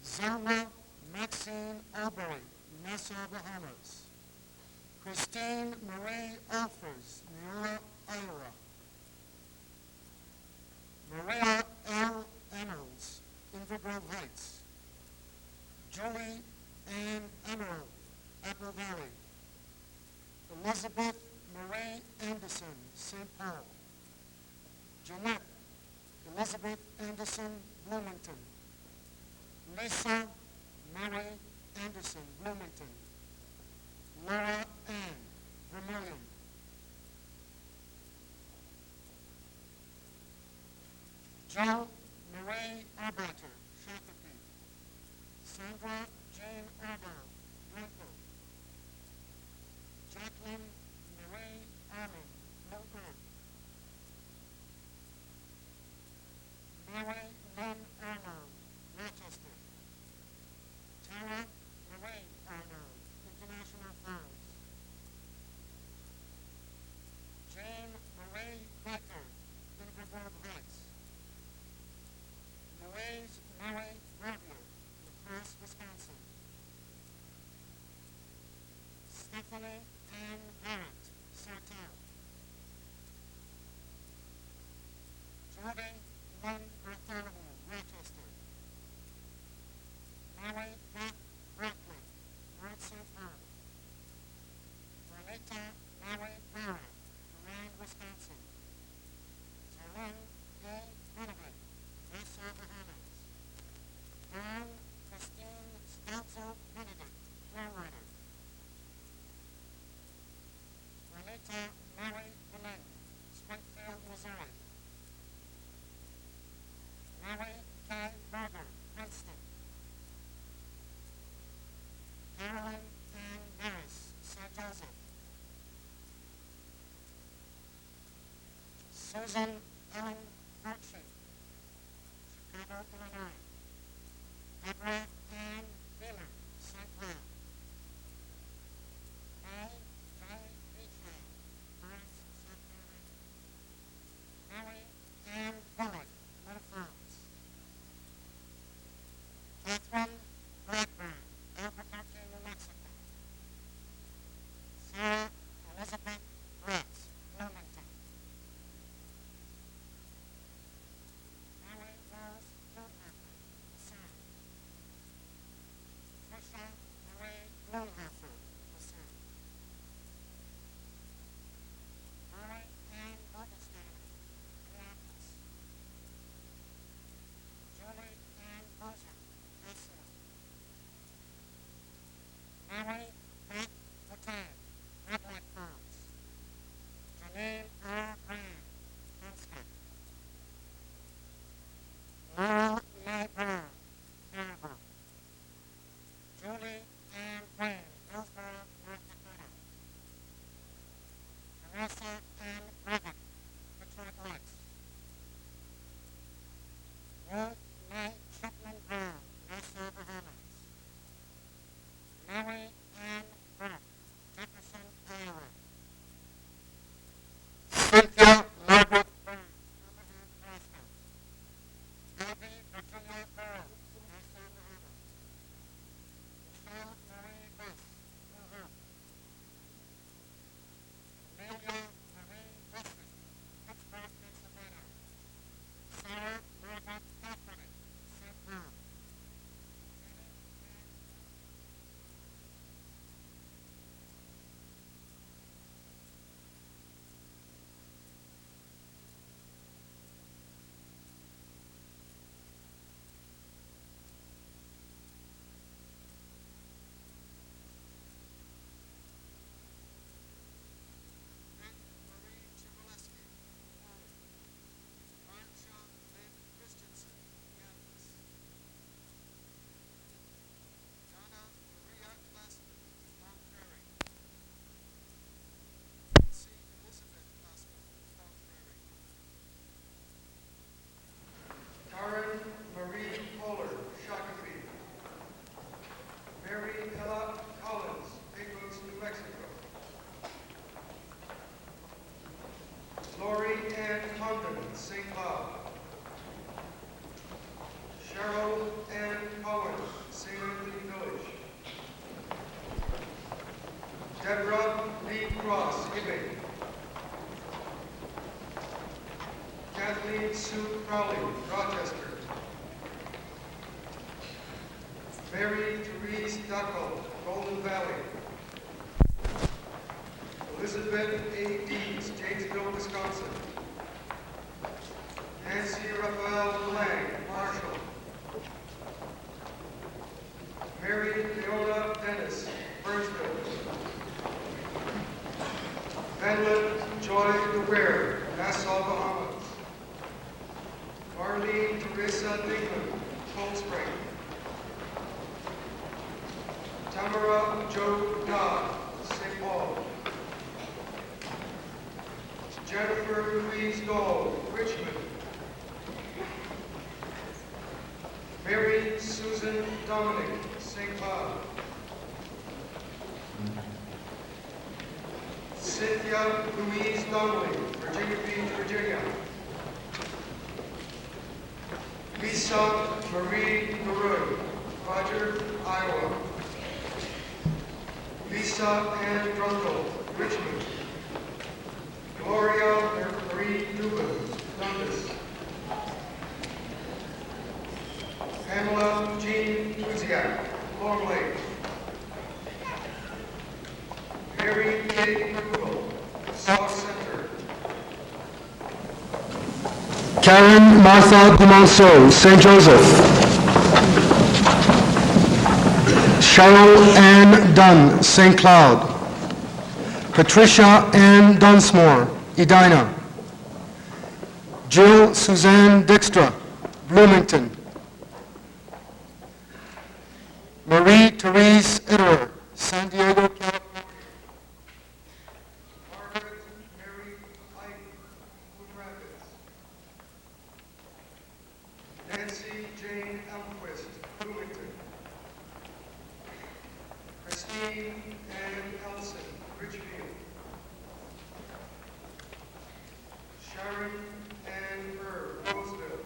Zelma Maxine Albury, Nassau, Bahamas. Christine Marie Alfers, Neola, Iowa. Maria L. Emeralds, Invergrove Heights. Julie Ann Emerald, Apple Valley. Elizabeth Marie Anderson, St. Paul. Jeanette Elizabeth Anderson, Bloomington. Lisa Mary Anderson, Bloomington. Laura Ann, Vermilion. Jill Marie Arbeiter, Shakopee. Sandra Jane Arbor, Blanco. Jacqueline Marie Armin, Milburn. Mary Lynn Arnold, Rochester. Tara Marie Arnold, International Falls. Jane Marie Becker, Invergrove Heights. Louise Mary Rabier, La Crosse, Wisconsin. Stephanie Ann Barrett, Sartell. Jordan Lynn Bartholomew, Rochester. Mary Beth Brackley, North St. Paul. Juanita Mary Barra, Durand, Wisconsin. Zorin A. Donovan, Nassau, Bahamas. Dawn Christine Stelzel Benedict, Florida. Juanita Mary Belen, Springfield, Missouri. Mary K. Berger, Princeton. Carolyn Ann Harris, St. Joseph. Susan Ellen Birchie, Chicago, Illinois. Deborah Ann Wheeler, St. Cloud. May J. Beechman, Burns, South Carolina. Crowley, Rochester. Mary Therese Duckle, Golden Valley. Elizabeth A. Dees, Janesville, Wisconsin. Nancy Raphael Lang, Marshall. Mary Leona Dennis, Burnsville. Madeline Joy DeWare, Nassau, Bahamas. Marlene Teresa Dingman, Cold Spring. Tamara Jo Dodd, St. Paul. Jennifer Louise Gold, Richmond. Mary Susan Dominic, St. Cloud. Cynthia Louise Donnelly, Virginia Beach, Virginia. Lisa Marie Leroy, Roger, Iowa. Lisa Ann Drundle, Richmond. Gloria Marie Dubin, Dundas. Pamela Jean Kuziak, Long Lake. Mary Kate Krugel, South Center. Karen Martha Dumonceau, St. Joseph. Cheryl Ann Dunn, St. Cloud. Patricia Ann Dunsmore, Edina. Jill Suzanne Dykstra, Bloomington. Marie Therese Itterer, San Diego, California. Margaret Mary Ike, Wood Rapids. Nancy Jane Elmquist, Bloomington. Christine Ann Elson, Richfield. Sharon Ann Burr, Roseville.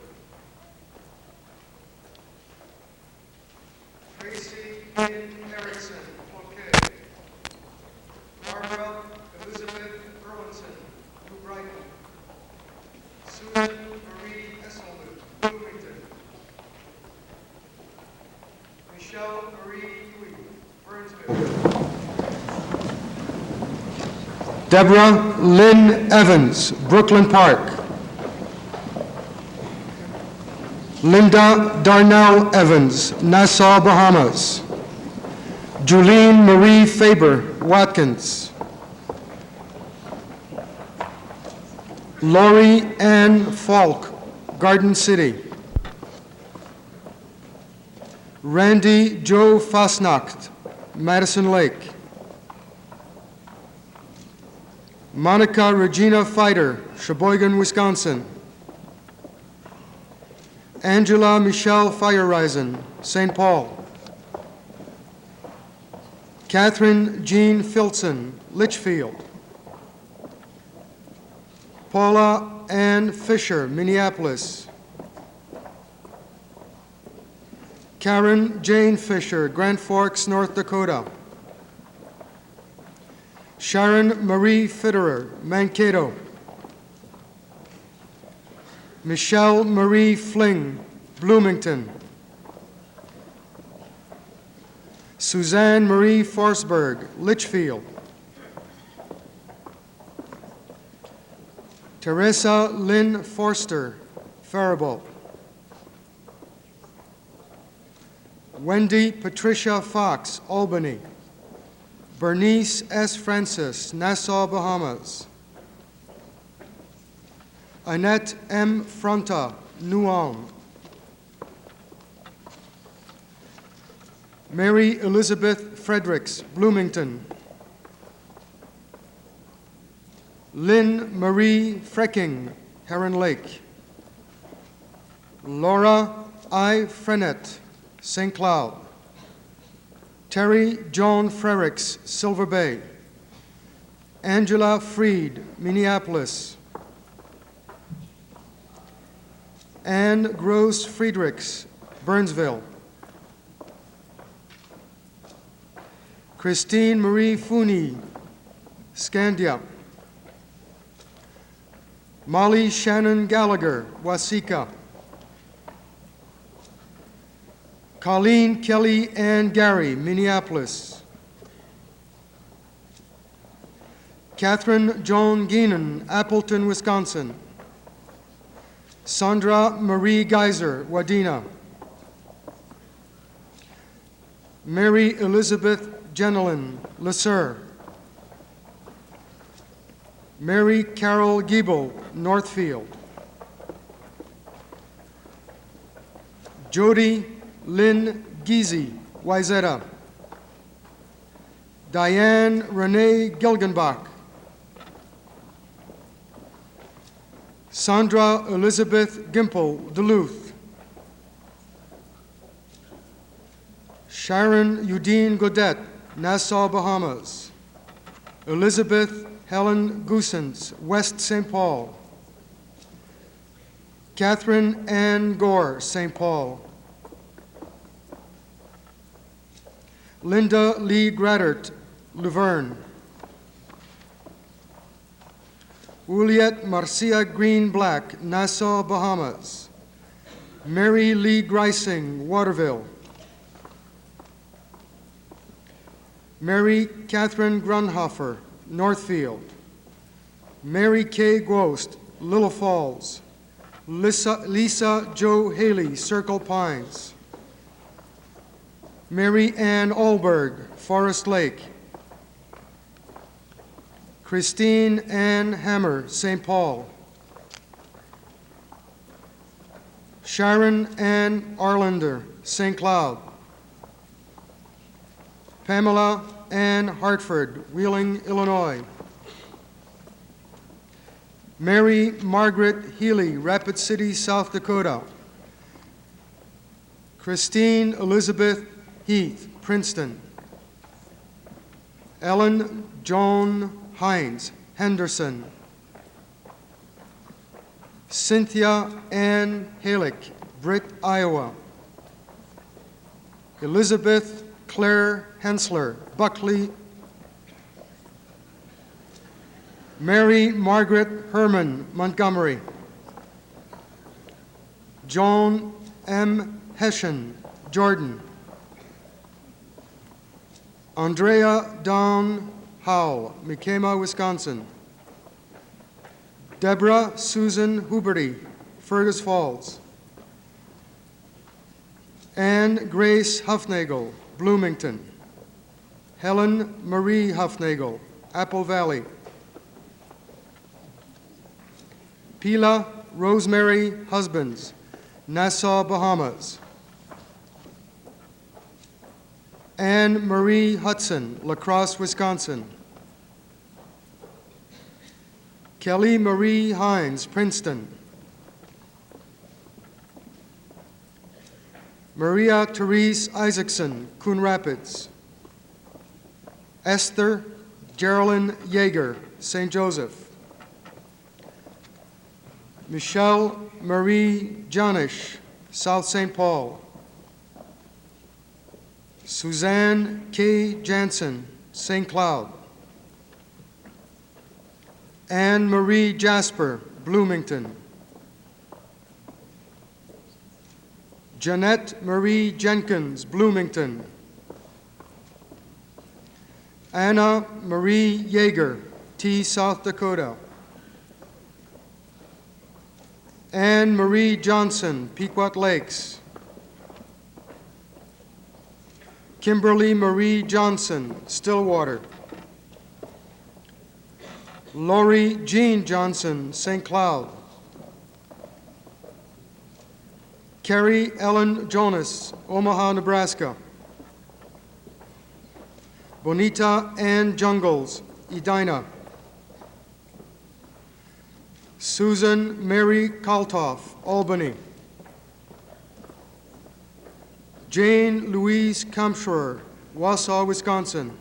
Tracy Ann Erickson, Cloquet. Barbara Elizabeth Burlinson, New Brighton. Susan Marie Esselman, Bloomington. Michelle Marie Huey, Burnsville. Deborah Lynn Evans, Brooklyn Park. Linda Darnell Evans, Nassau, Bahamas. Julene Marie Faber, Watkins. Lori Ann Falk, Garden City. Randy Joe Fasnacht, Madison Lake. Monica Regina Fighter, Sheboygan, Wisconsin. Angela Michelle Firereisen, St. Paul. Catherine Jean Filson, Litchfield. Paula Ann Fisher, Minneapolis. Karen Jane Fisher, Grand Forks, North Dakota. Sharon Marie Fitterer, Mankato. Michelle Marie Fling, Bloomington. Suzanne Marie Forsberg, Litchfield. Teresa Lynn Forster, Faribault. Wendy Patricia Fox, Albany. Bernice S. Francis, Nassau, Bahamas. Annette M. Fronta, New Ulm. Mary Elizabeth Fredericks, Bloomington. Lynn Marie Frecking, Heron Lake. Laura I. Frenet, St. Cloud. Terry Joan Frericks, Silver Bay. Angela Freed, Minneapolis. Anne Gross Friedrichs, Burnsville. Christine Marie Fooney, Scandia. Molly Shannon Gallagher, Waseca. Colleen Kelly Ann Gary, Minneapolis. Catherine Joan Geenan, Appleton, Wisconsin. Sandra Marie Geiser, Wadena. Mary Elizabeth Jenelin, Le Sueur. Mary Carol Giebel, Northfield. Jody Lynn Giese, Wayzata. Diane Renee Gilgenbach. Sandra Elizabeth Gimple, Duluth. Sharon Udine Godet, Nassau, Bahamas. Elizabeth Helen Goosens, West St. Paul. Catherine Ann Gore, St. Paul. Linda Lee Gradert, Luverne. Juliet Marcia Green Black, Nassau, Bahamas. Mary Lee Greising, Waterville. Mary Catherine Grunhofer, Northfield. Mary K. Gwost, Little Falls. Lisa Jo Haley, Circle Pines. Mary Ann Olberg, Forest Lake. Christine Ann Hammer, St. Paul. Sharon Ann Arlander, St. Cloud. Pamela Ann Hartford, Wheeling, Illinois. Mary Margaret Healy, Rapid City, South Dakota. Christine Elizabeth Heath, Princeton. Ellen Joan Hines, Henderson. Cynthia Ann Halick, Britt, Iowa. Elizabeth Claire Hensler, Buckley. Mary Margaret Herman, Montgomery. Joan M. Hession, Jordan. Andrea Dawn Howell, Mikema, Wisconsin. Deborah Susan Huberty, Fergus Falls. Anne Grace Huffnagel, Bloomington. Helen Marie Huffnagel, Apple Valley. Pila Rosemary Husbands, Nassau, Bahamas. Anne Marie Hudson, La Crosse, Wisconsin. Kelly Marie Hines, Princeton. Maria Therese Isaacson, Coon Rapids. Esther Geraldine Yeager, St. Joseph. Michelle Marie Janish, South St. Paul. Suzanne K. Jansen, St. Cloud. Anne Marie Jasper, Bloomington. Jeanette Marie Jenkins, Bloomington. Anna Marie Yeager, T. South Dakota. Anne Marie Johnson, Pequot Lakes. Kimberly Marie Johnson, Stillwater. Lori Jean Johnson, St. Cloud. Carrie Ellen Jonas, Omaha, Nebraska. Bonita Ann Jungles, Edina. Susan Mary Kaltoff, Albany. Jane Louise Kamschwer, Wausau, Wisconsin.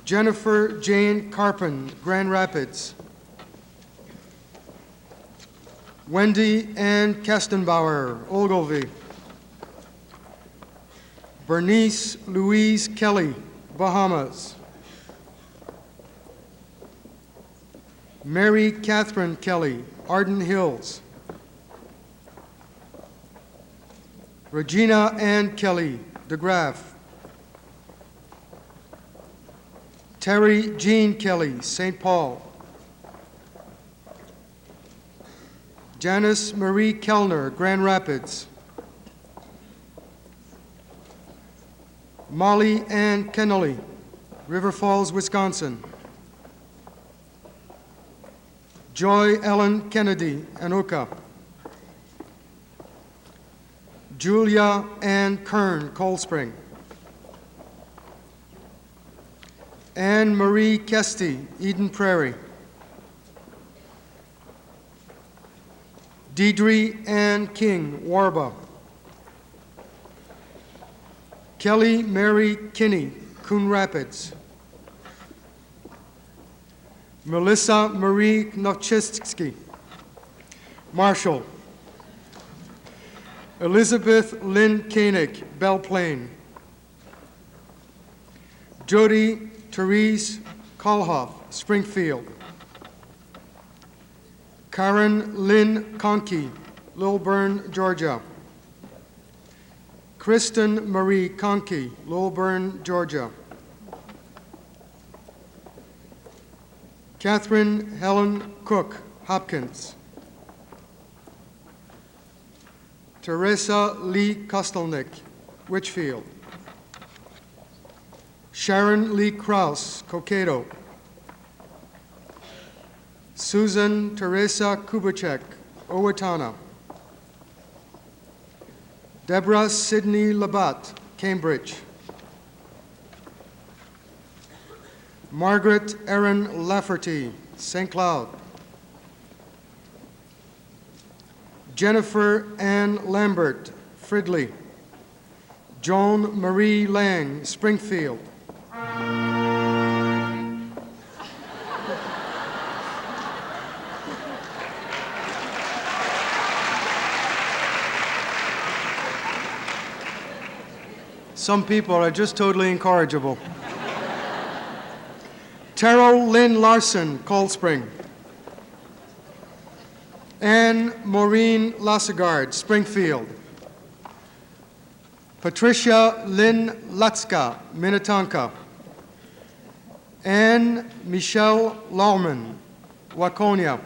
Jennifer Jane Carpin, Grand Rapids. Wendy Ann Kestenbauer, Ogilvie. Bernice Louise Kelly, Bahamas. Mary Catherine Kelly, Arden Hills. Regina Ann Kelly, DeGraff. Terry Jean Kelly, St. Paul. Janice Marie Kellner, Grand Rapids. Molly Ann Kennelly, River Falls, Wisconsin. Joy Ellen Kennedy, Anoka. Julia Ann Kern, Cold Spring. Anne Marie Kesty, Eden Prairie. Deidre Ann King, Warba. Kelly Mary Kinney, Coon Rapids. Melissa Marie Knowczynski, Marshall. Elizabeth Lynn Koenig, Belle Plaine. Jody Therese Kolhoff, Springfield. Karen Lynn Conkey, Lilburn, Georgia. Kristen Marie Conkey, Lilburn, Georgia. Catherine Helen Cook, Hopkins. Teresa Lee Kostelnick, Richfield. Sharon Lee Krause, Cokato. Susan Teresa Kubacek, Owatonna. Deborah Sidney Labatt, Cambridge. Margaret Erin Lafferty, St. Cloud. Jennifer Ann Lambert, Fridley. Joan Marie Lang, Springfield. Some people are just totally incorrigible. Terrell Lynn Larson, Cold Spring. Anne Maureen Lassegard, Springfield. Patricia Lynn Lutzka, Minnetonka. Anne Michelle Lauman, Waconia.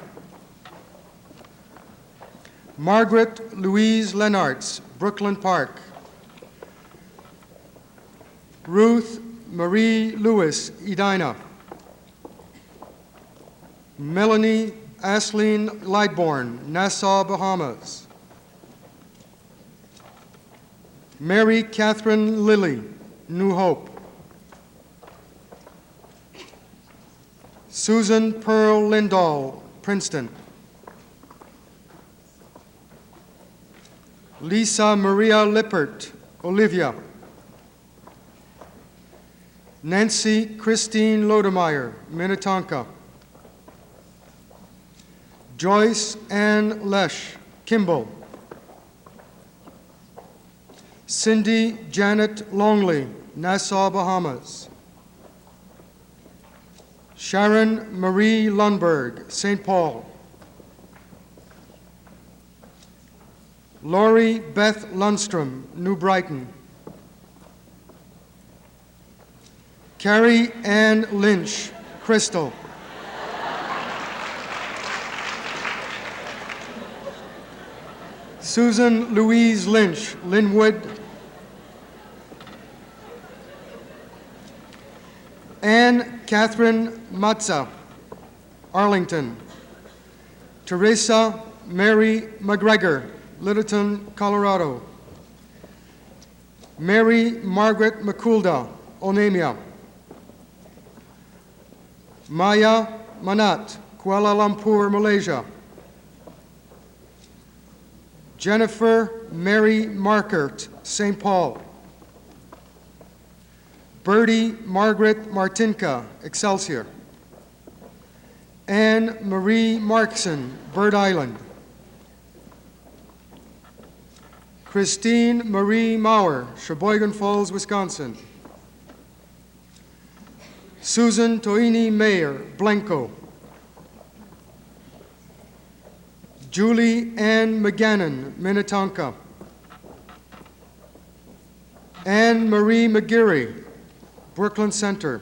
Margaret Louise Lenartz, Brooklyn Park. Ruth Marie Lewis, Edina. Melanie Asleen Lightborn, Nassau, Bahamas. Mary Catherine Lilly, New Hope. Susan Pearl Lindahl, Princeton. Lisa Maria Lippert, Olivia. Nancy Christine Lodemeyer, Minnetonka. Joyce Ann Lesh, Kimball. Cindy Janet Longley, Nassau, Bahamas. Sharon Marie Lundberg, St. Paul. Lori Beth Lundstrom, New Brighton. Carrie Ann Lynch, Crystal. Susan Louise Lynch, Linwood. Anne Catherine Matza, Arlington. Teresa Mary McGregor, Littleton, Colorado. Mary Margaret McCulda, Onamia. Maya Manat, Kuala Lumpur, Malaysia. Jennifer Mary Markert, St. Paul. Bertie Margaret Martinka, Excelsior. Anne Marie Markson, Bird Island. Christine Marie Maurer, Sheboygan Falls, Wisconsin. Susan Toini Mayer, Blanco. Julie Ann McGannon, Minnetonka. Anne Marie McGeary, Brooklyn Center.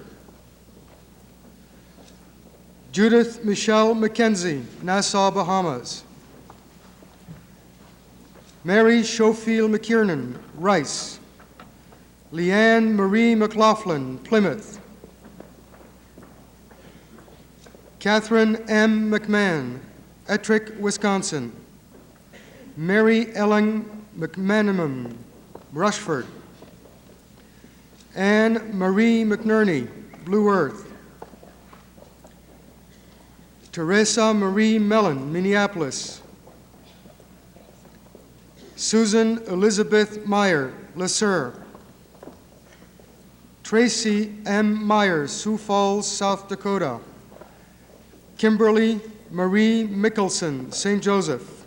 Judith Michelle McKenzie, Nassau, Bahamas. Mary Schofield McKiernan, Rice. Leanne Marie McLaughlin, Plymouth. Catherine M. McMahon, Ettrick, Wisconsin. Mary Ellen McManaman, Rushford. Anne Marie McNerney, Blue Earth. Teresa Marie Mellon, Minneapolis. Susan Elizabeth Meyer, Le Sueur. Tracy M. Myers, Sioux Falls, South Dakota. Kimberly Marie Mickelson, St. Joseph.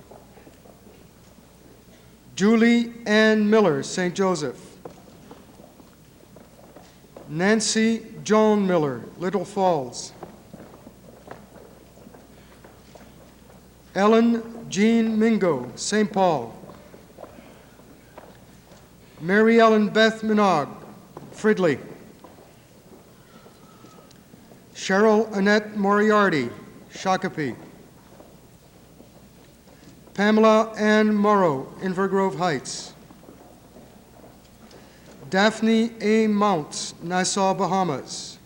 Julie Ann Miller, St. Joseph. Nancy Joan Miller, Little Falls. Ellen Jean Mingo, St. Paul. Mary Ellen Beth Minogue, Fridley. Cheryl Annette Moriarty, Shakopee. Pamela Ann Morrow, Invergrove Heights. Daphne A. Mounts, Nassau, Bahamas.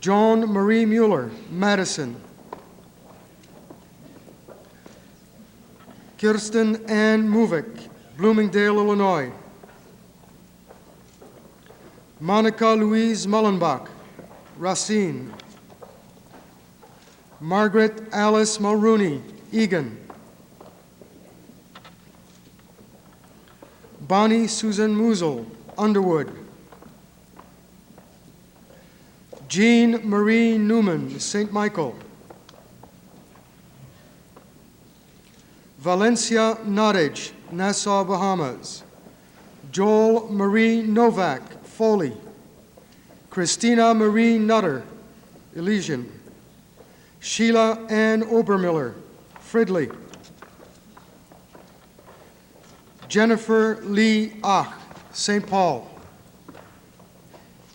Joan Marie Mueller, Madison. Kirsten Ann Movick, Bloomingdale, Illinois. Monica Louise Mullenbach, Racine. Margaret Alice Mulrooney, Egan. Bonnie Susan Musil, Underwood. Jean Marie Newman, St. Michael. Valencia Nottage, Nassau, Bahamas. Joel Marie Novak, Foley. Christina Marie Nutter, Elysian. Sheila Ann Obermiller, Fridley. Jennifer Lee Ach, St. Paul.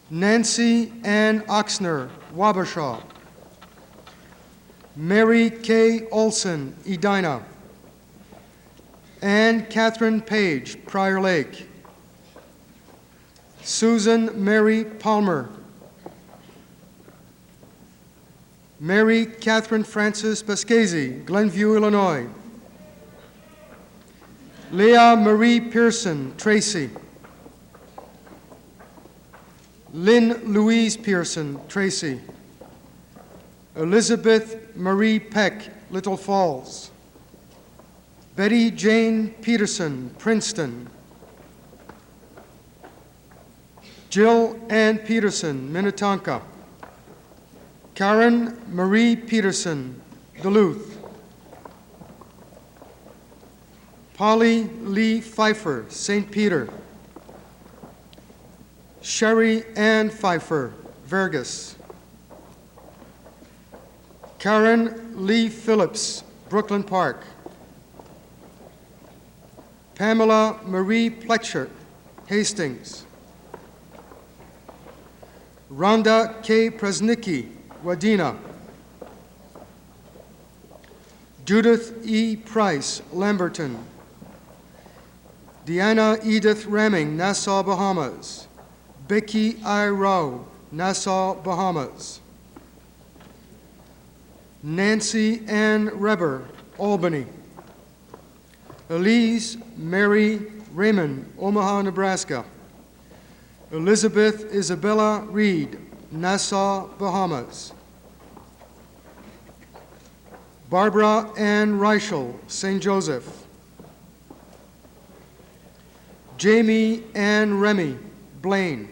Nancy Ann Oxner, Wabasha. Mary K. Olson, Edina. Anne Catherine Page, Prior Lake. Susan Mary Palmer. Mary Catherine Frances Basquezi, Glenview, Illinois. Leah Marie Pearson, Tracy. Lynn Louise Pearson, Tracy. Elizabeth Marie Peck, Little Falls. Betty Jane Peterson, Princeton. Jill Ann Peterson, Minnetonka. Karen Marie Peterson, Duluth. Polly Lee Pfeiffer, St. Peter. Sherry Ann Pfeiffer, Vergas. Karen Lee Phillips, Brooklyn Park. Pamela Marie Pletcher, Hastings. Rhonda K. Presnicki, Wadena. Judith E. Price, Lamberton. Deanna Edith Ramming, Nassau, Bahamas. Becky I. Rao, Nassau, Bahamas. Nancy Ann Reber, Albany. Elise Mary Raymond, Omaha, Nebraska. Elizabeth Isabella Reed, Nassau, Bahamas. Barbara Ann Reichel, St. Joseph. Jamie Ann Remy, Blaine.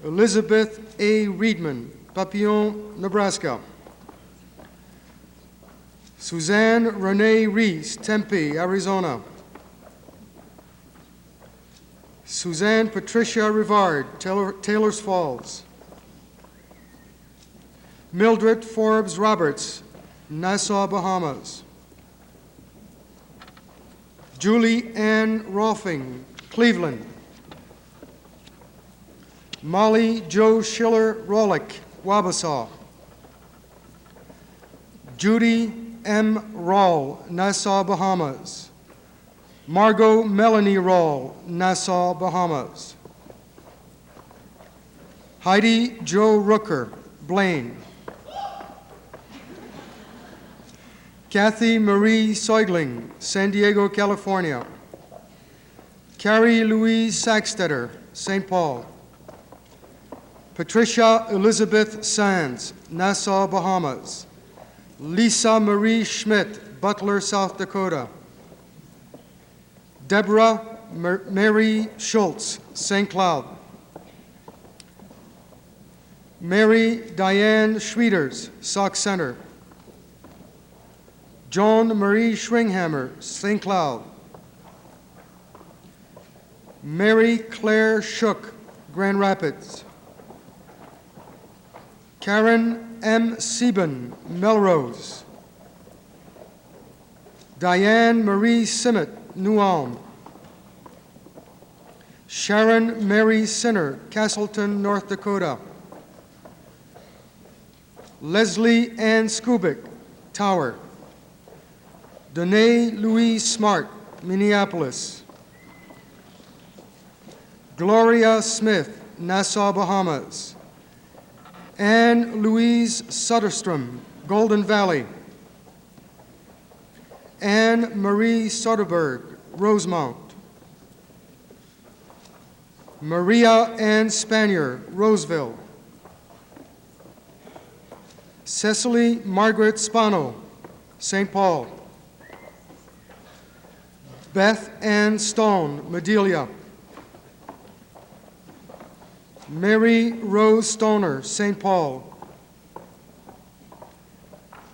Elizabeth A. Reedman, Papillon, Nebraska. Suzanne Renee Reese, Tempe, Arizona. Suzanne Patricia Rivard, Taylor's Falls. Mildred Forbes Roberts, Nassau, Bahamas. Julie Ann Rolfing, Cleveland. Molly Jo Schiller Rolick, Wabasha. Judy M. Rawl, Nassau, Bahamas. Margot Melanie Rawl, Nassau, Bahamas. Heidi Jo Rooker, Blaine. Kathy Marie Seugling, San Diego, California. Carrie Louise Sackstetter, St. Paul. Patricia Elizabeth Sands, Nassau, Bahamas. Lisa Marie Schmidt, Butler, South Dakota. Deborah Mary Schultz, St. Cloud. Mary Diane Schwieters, Sauk Center. John Marie Schringhammer, St. Cloud. Mary Claire Shook, Grand Rapids. Karen M. Sieben, Melrose. Diane Marie Simmet, New Ulm. Sharon Mary Sinner, Castleton, North Dakota. Leslie Ann Skubik, Tower. Danae Louise Smart, Minneapolis. Gloria Smith, Nassau, Bahamas. Anne Louise Sutterstrom, Golden Valley. Anne Marie Soderberg, Rosemount. Maria Ann Spanier, Roseville. Cecily Margaret Spano, St. Paul. Beth Ann Stone, Madelia. Mary Rose Stoner, St. Paul.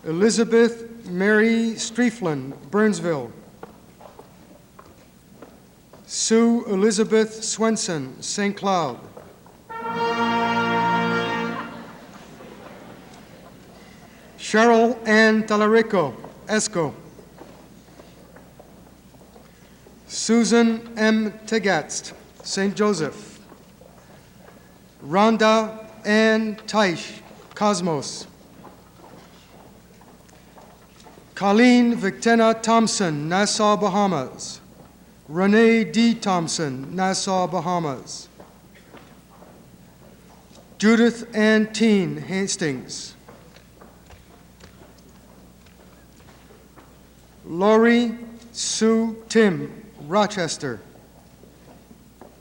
Elizabeth Mary Streiflin, Burnsville. Sue Elizabeth Swenson, St. Cloud. Cheryl Ann Talarico, Esco. Susan M. Tegatst, St. Joseph. Rhonda Ann Teich, Cosmos. Colleen Victina Thompson, Nassau, Bahamas. Renee D. Thompson, Nassau, Bahamas. Judith Ann Teen, Hastings. Lori Sue Tim, Rochester.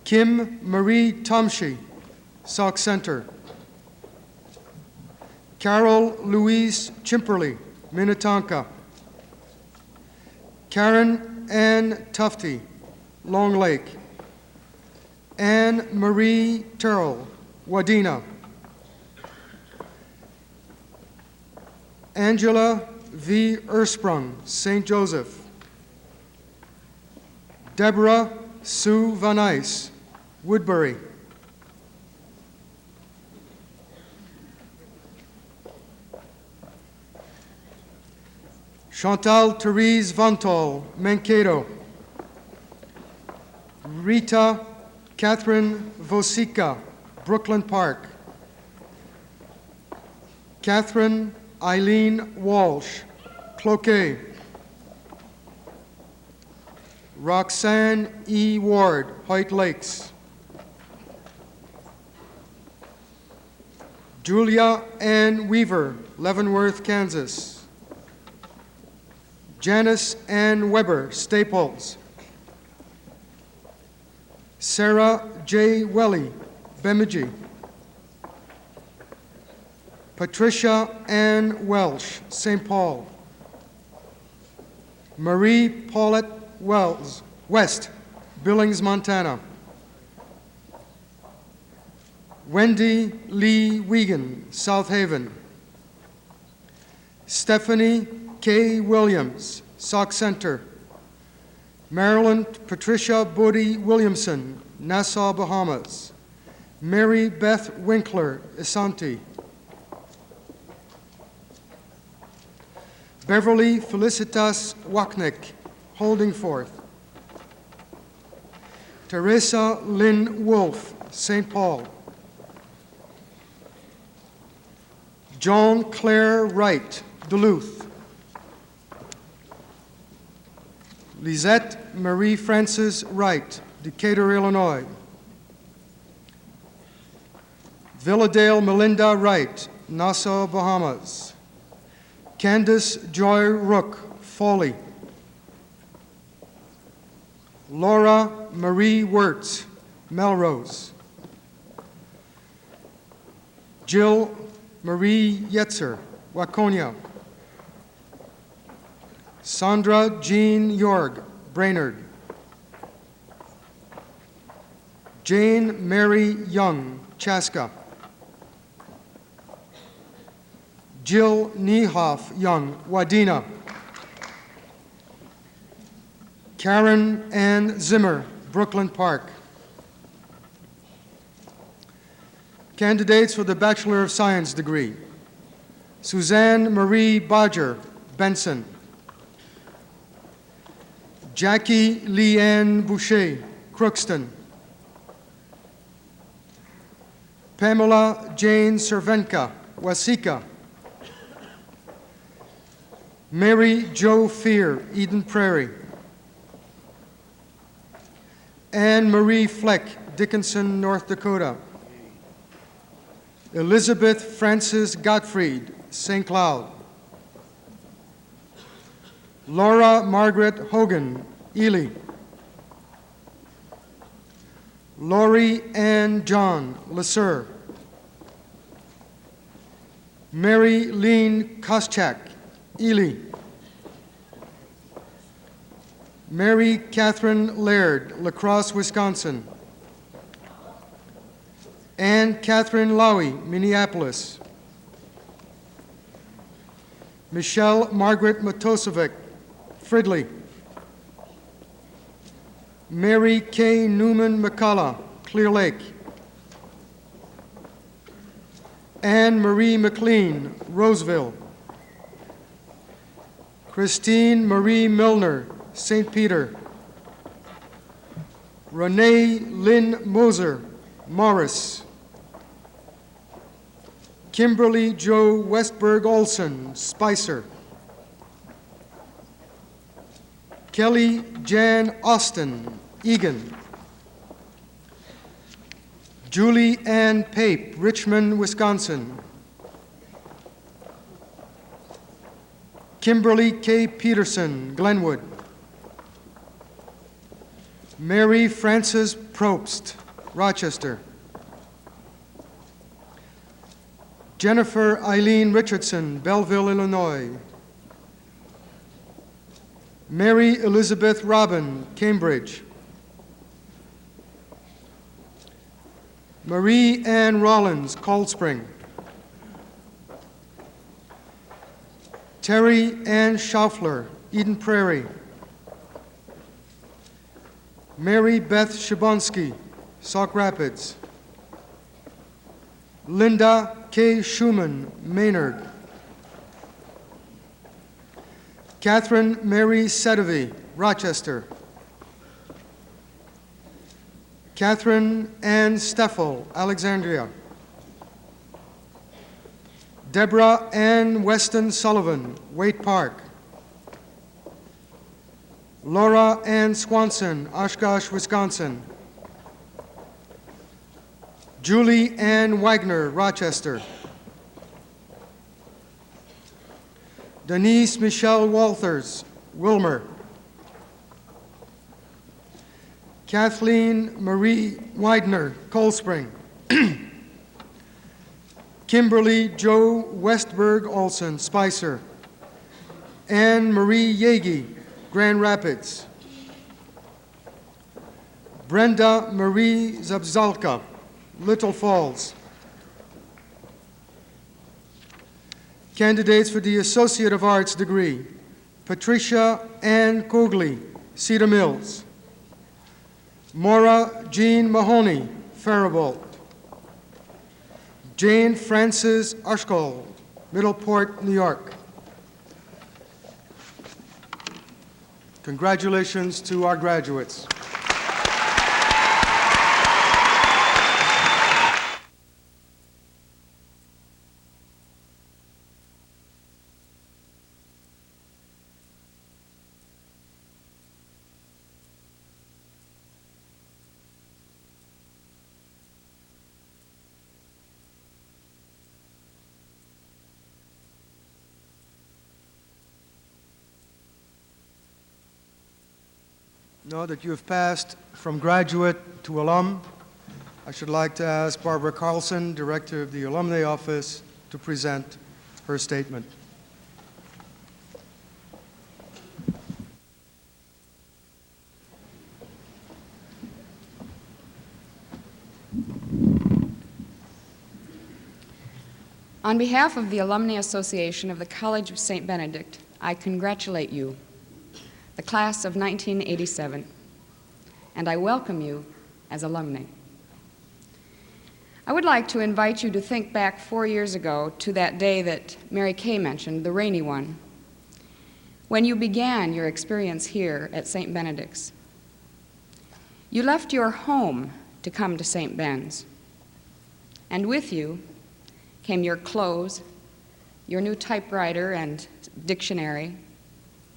Kim Marie Tomsky, Sauk Center. Carol Louise Chimperly, Minnetonka. Karen Ann Tufty, Long Lake. Anne Marie Terrell, Wadena. Angela V. Ersprung, St. Joseph. Deborah Sue Van Ice, Woodbury. Chantal Therese Vantol, Mankato. Rita Catherine Vosica, Brooklyn Park. Catherine Eileen Walsh, Cloquet. Roxanne E. Ward, White Lakes. Julia Ann Weaver, Leavenworth, Kansas. Janice Ann Weber, Staples. Sarah J. Welly, Bemidji. Patricia Ann Welsh, St. Paul. Marie Paulette Wells, West, Billings, Montana. Wendy Lee Wiegand, South Haven. Stephanie K. Williams, Sauk Center. Marilyn Patricia Bodie Williamson, Nassau, Bahamas. Mary Beth Winkler, Isanti. Beverly Felicitas Wachnick, holding forth. Teresa Lynn Wolfe, St. Paul. John Clare Wright, Duluth. Lisette Marie Frances Wright, Decatur, Illinois. Villadale Melinda Wright, Nassau, Bahamas. Candace Joy Rook, Foley. Laura Marie Wirtz, Melrose. Jill Marie Yetzer, Waconia. Sandra Jean Yorg, Brainerd. Jane Mary Young, Chaska. Jill Niehoff Young, Wadena. Karen Ann Zimmer, Brooklyn Park. Candidates for the Bachelor of Science degree: Suzanne Marie Bodger, Benson. Jackie Leanne Boucher, Crookston. Pamela Jane Cervenka, Waseca. Mary Jo Fear, Eden Prairie. Anne Marie Fleck, Dickinson, North Dakota. Elizabeth Frances Gottfried, St. Cloud. Laura Margaret Hogan, Ely. Lori Ann John, Le Sueur. Mary Lean Koschak, Ely. Mary Catherine Laird, La Crosse, Wisconsin. Anne Catherine Lowy, Minneapolis. Michelle Margaret Matosevic, Fridley. Mary K. Newman McCullough, Clear Lake. Anne Marie McLean, Roseville. Christine Marie Milner, St. Peter. Renee Lynn Moser, Morris. Kimberly Jo Westberg Olson, Spicer. Kelly Jan Austin, Egan. Julie Ann Pape, Richmond, Wisconsin. Kimberly K. Peterson, Glenwood. Mary Frances Probst, Rochester. Jennifer Eileen Richardson, Belleville, Illinois. Mary Elizabeth Robin, Cambridge. Marie Ann Rollins, Cold Spring. Terry Ann Schaufler, Eden Prairie. Mary Beth Shabonsky, Sauk Rapids. Linda K. Schumann, Maynard. Catherine Mary Sedovey, Rochester. Catherine Ann Steffel, Alexandria. Deborah Ann Weston Sullivan, Waite Park. Laura Ann Swanson, Oshkosh, Wisconsin. Julie Ann Wagner, Rochester. Denise Michelle Walters, Wilmer. Kathleen Marie Widener, Cold Spring. Kimberly Jo Westberg Olson, Spicer. Anne Marie Yagi, Grand Rapids. Brenda Marie Zabzalka, Little Falls. Candidates for the Associate of Arts degree: Patricia Ann Cogley, Cedar Mills. Maura Jean Mahoney, Faribault. Jane Frances Ashkol, Middleport, New York. Congratulations to our graduates. Now that you have passed from graduate to alum, I should like to ask Barbara Carlson, Director of the Alumni Office, to present her statement. On behalf of the Alumni Association of the College of St. Benedict, I congratulate you, the class of 1987, and I welcome you as alumni. I would like to invite you to think back 4 years ago to that day that Mary Kay mentioned, the rainy one, when you began your experience here at St. Benedict's. You left your home to come to St. Ben's, and with you came your clothes, your new typewriter and dictionary,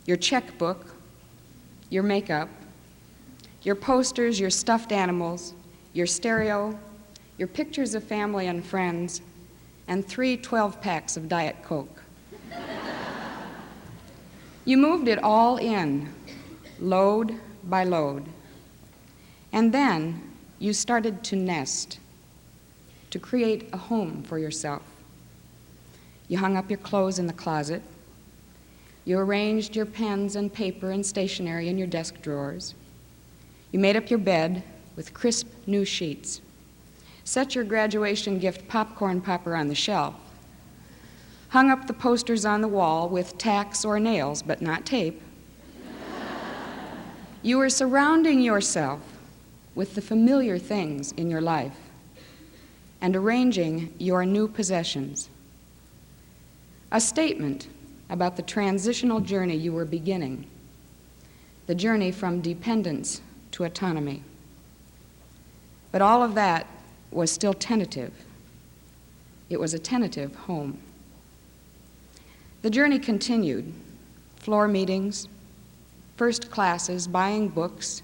your checkbook, your makeup, your posters, your stuffed animals, your stereo, your pictures of family and friends, and 3 12-packs of Diet Coke. You moved it all in, load by load. And then you started to nest, to create a home for yourself. You hung up your clothes in the closet. You arranged your pens and paper and stationery in your desk drawers. You made up your bed with crisp new sheets. Set your graduation gift popcorn popper on the shelf. Hung up the posters on the wall with tacks or nails, but not tape. You were surrounding yourself with the familiar things in your life and arranging your new possessions. A statement about the transitional journey you were beginning, the journey from dependence to autonomy. But all of that was still tentative. It was a tentative home. The journey continued, floor meetings, first classes, buying books,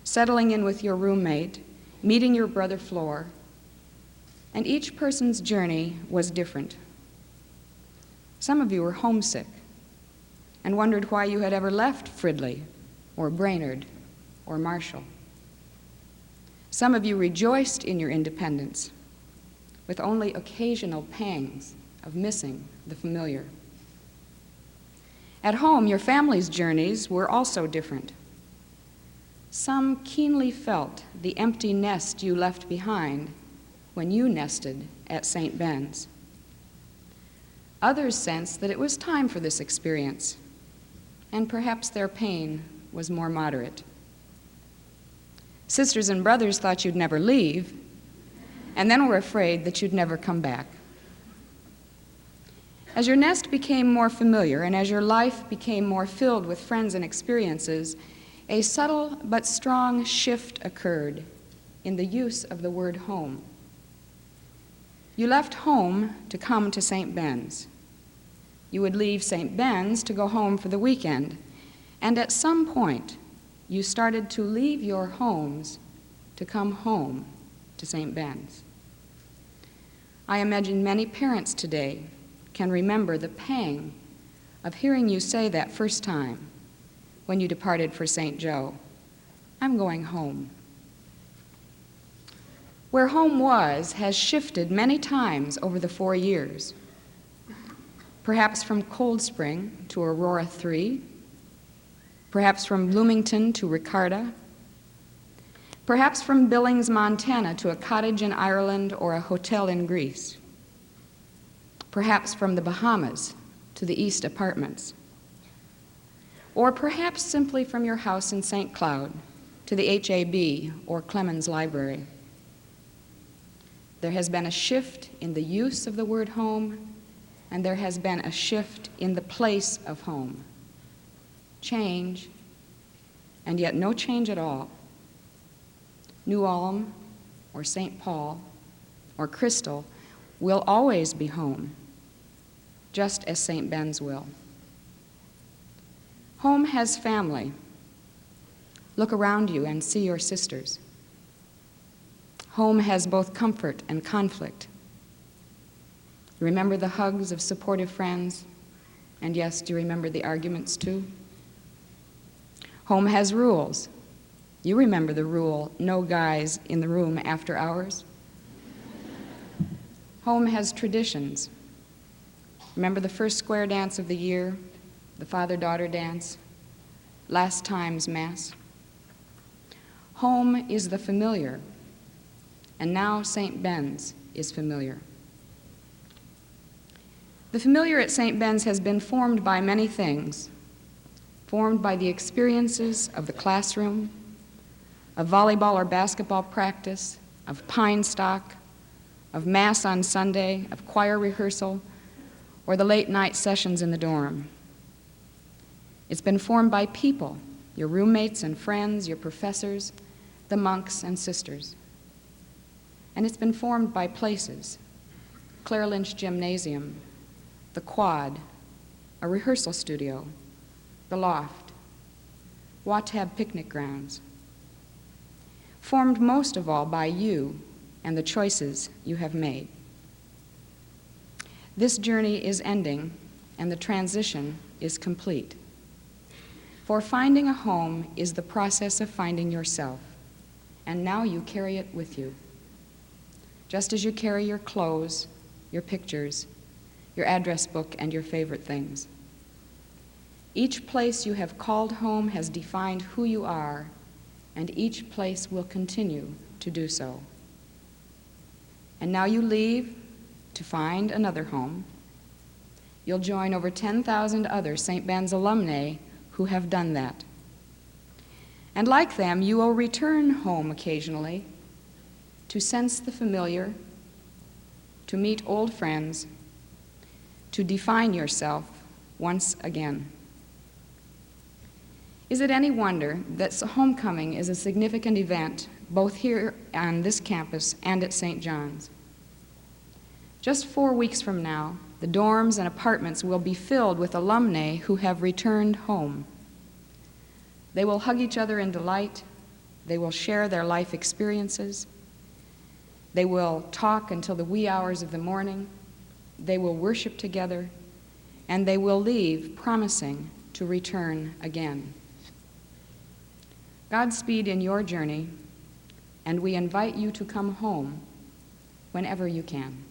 settling in with your roommate, meeting your brother Flor, and each person's journey was different. Some of you were homesick and wondered why you had ever left Fridley or Brainerd or Marshall. Some of you rejoiced in your independence with only occasional pangs of missing the familiar. At home, your family's journeys were also different. Some keenly felt the empty nest you left behind when you nested at St. Ben's. Others sensed that it was time for this experience, and perhaps their pain was more moderate. Sisters and brothers thought you'd never leave, and then were afraid that you'd never come back. As your nest became more familiar, and as your life became more filled with friends and experiences, a subtle but strong shift occurred in the use of the word home. You left home to come to St. Ben's. You would leave St. Ben's to go home for the weekend, and at some point, you started to leave your homes to come home to St. Ben's. I imagine many parents today can remember the pang of hearing you say that first time when you departed for St. Joe, "I'm going home." Where home was has shifted many times over the 4 years. Perhaps from Cold Spring to Aurora 3, perhaps from Bloomington to Ricarda, perhaps from Billings, Montana to a cottage in Ireland or a hotel in Greece, perhaps from the Bahamas to the East Apartments, or perhaps simply from your house in St. Cloud to the HAB or Clemens Library. There has been a shift in the use of the word home, and there has been a shift in the place of home. Change and yet no change at all. New Ulm, or St. Paul, or Crystal will always be home, just as St. Ben's will. Home has family. Look around you and see your sisters. Home has both comfort and conflict. Remember the hugs of supportive friends? And yes, do you remember the arguments too? Home has rules. You remember the rule, no guys in the room after hours? Home has traditions. Remember the first square dance of the year, the father-daughter dance, last time's mass? Home is the familiar, and now St. Ben's is familiar. The familiar at St. Ben's has been formed by many things, formed by the experiences of the classroom, of volleyball or basketball practice, of pine stock, of mass on Sunday, of choir rehearsal, or the late night sessions in the dorm. It's been formed by people, your roommates and friends, your professors, the monks and sisters. And it's been formed by places, Claire Lynch Gymnasium, the Quad, a rehearsal studio, the Loft, Watab picnic grounds. Formed most of all by you and the choices you have made. This journey is ending and the transition is complete. For finding a home is the process of finding yourself, and now you carry it with you. Just as you carry your clothes, your pictures, your address book, and your favorite things. Each place you have called home has defined who you are, and each place will continue to do so. And now you leave to find another home. You'll join over 10,000 other St. Ben's alumni who have done that. And like them, you will return home occasionally to sense the familiar, to meet old friends, to define yourself once again. Is it any wonder that homecoming is a significant event both here on this campus and at St. John's? Just 4 weeks from now, the dorms and apartments will be filled with alumni who have returned home. They will hug each other in delight. They will share their life experiences. They will talk until the wee hours of the morning. They will worship together, and they will leave promising to return again. Godspeed in your journey, and we invite you to come home whenever you can.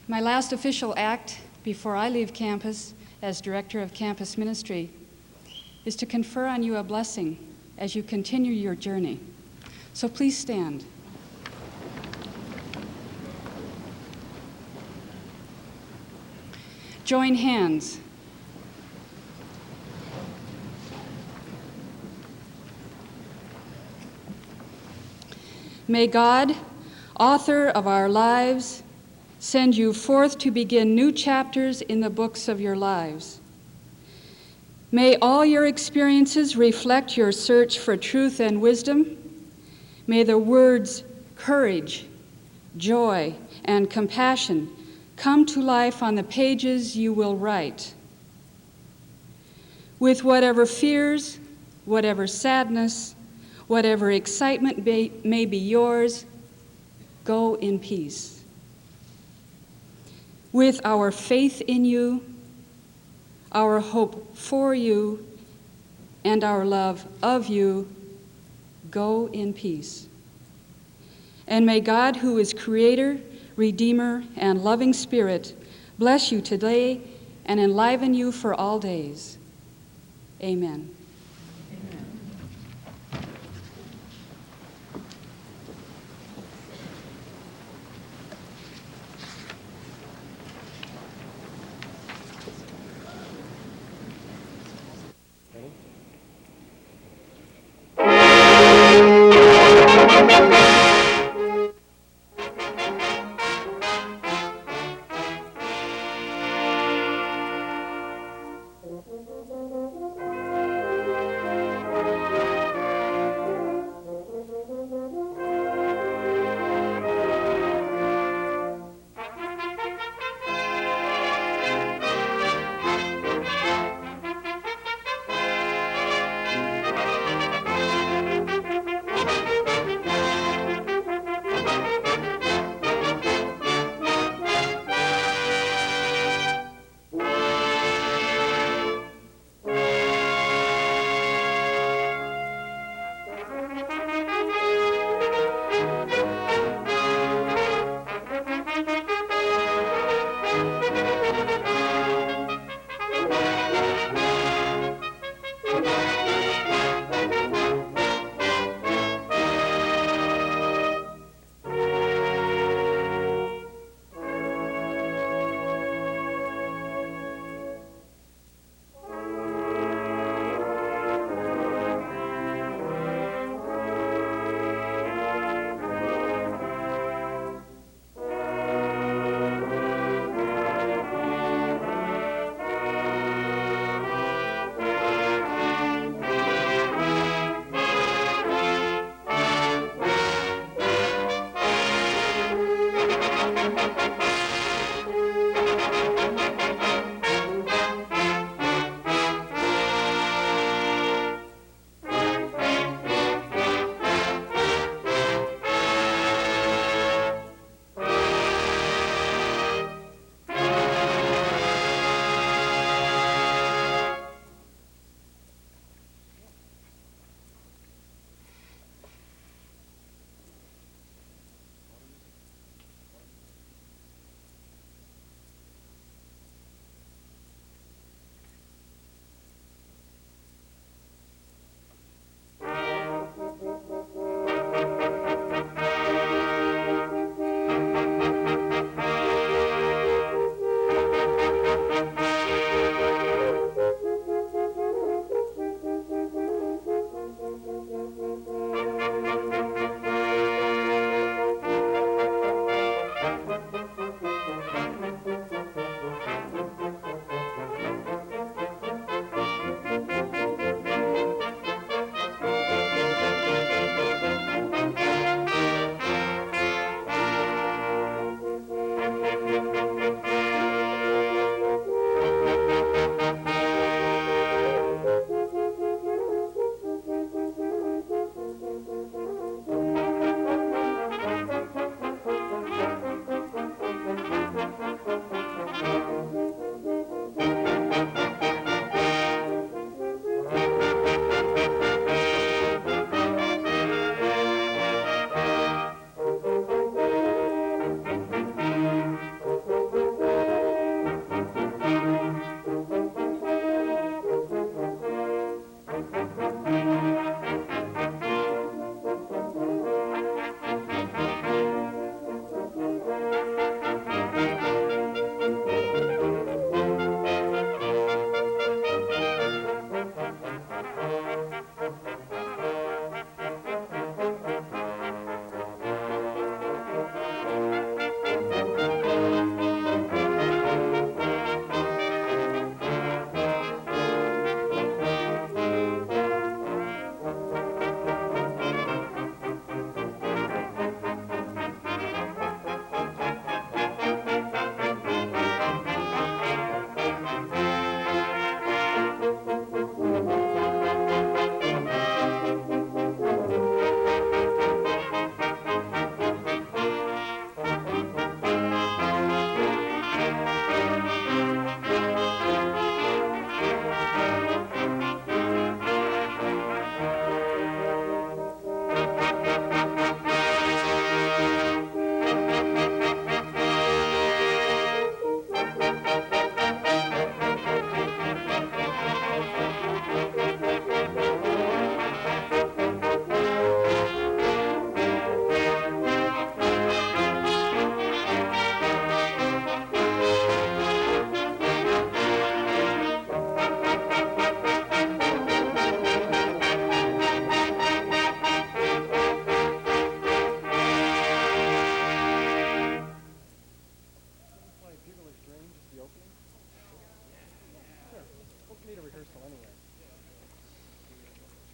My last official act before I leave campus as Director of Campus Ministry is to confer on you a blessing as you continue your journey. So please stand. Join hands. May God, author of our lives, send you forth to begin new chapters in the books of your lives. May all your experiences reflect your search for truth and wisdom. May the words courage, joy, and compassion come to life on the pages you will write. With whatever fears, whatever sadness, whatever excitement may be yours, go in peace. With our faith in you, our hope for you, and our love of you, go in peace. And may God, who is Creator, Redeemer, and loving Spirit, bless you today and enliven you for all days. Amen.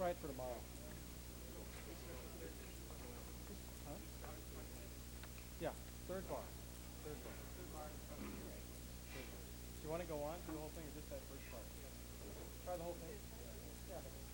Try it for tomorrow. Huh? Yeah, third bar. Third bar. Do you want to go on through the whole thing or just that first part? Try the whole thing? Yeah.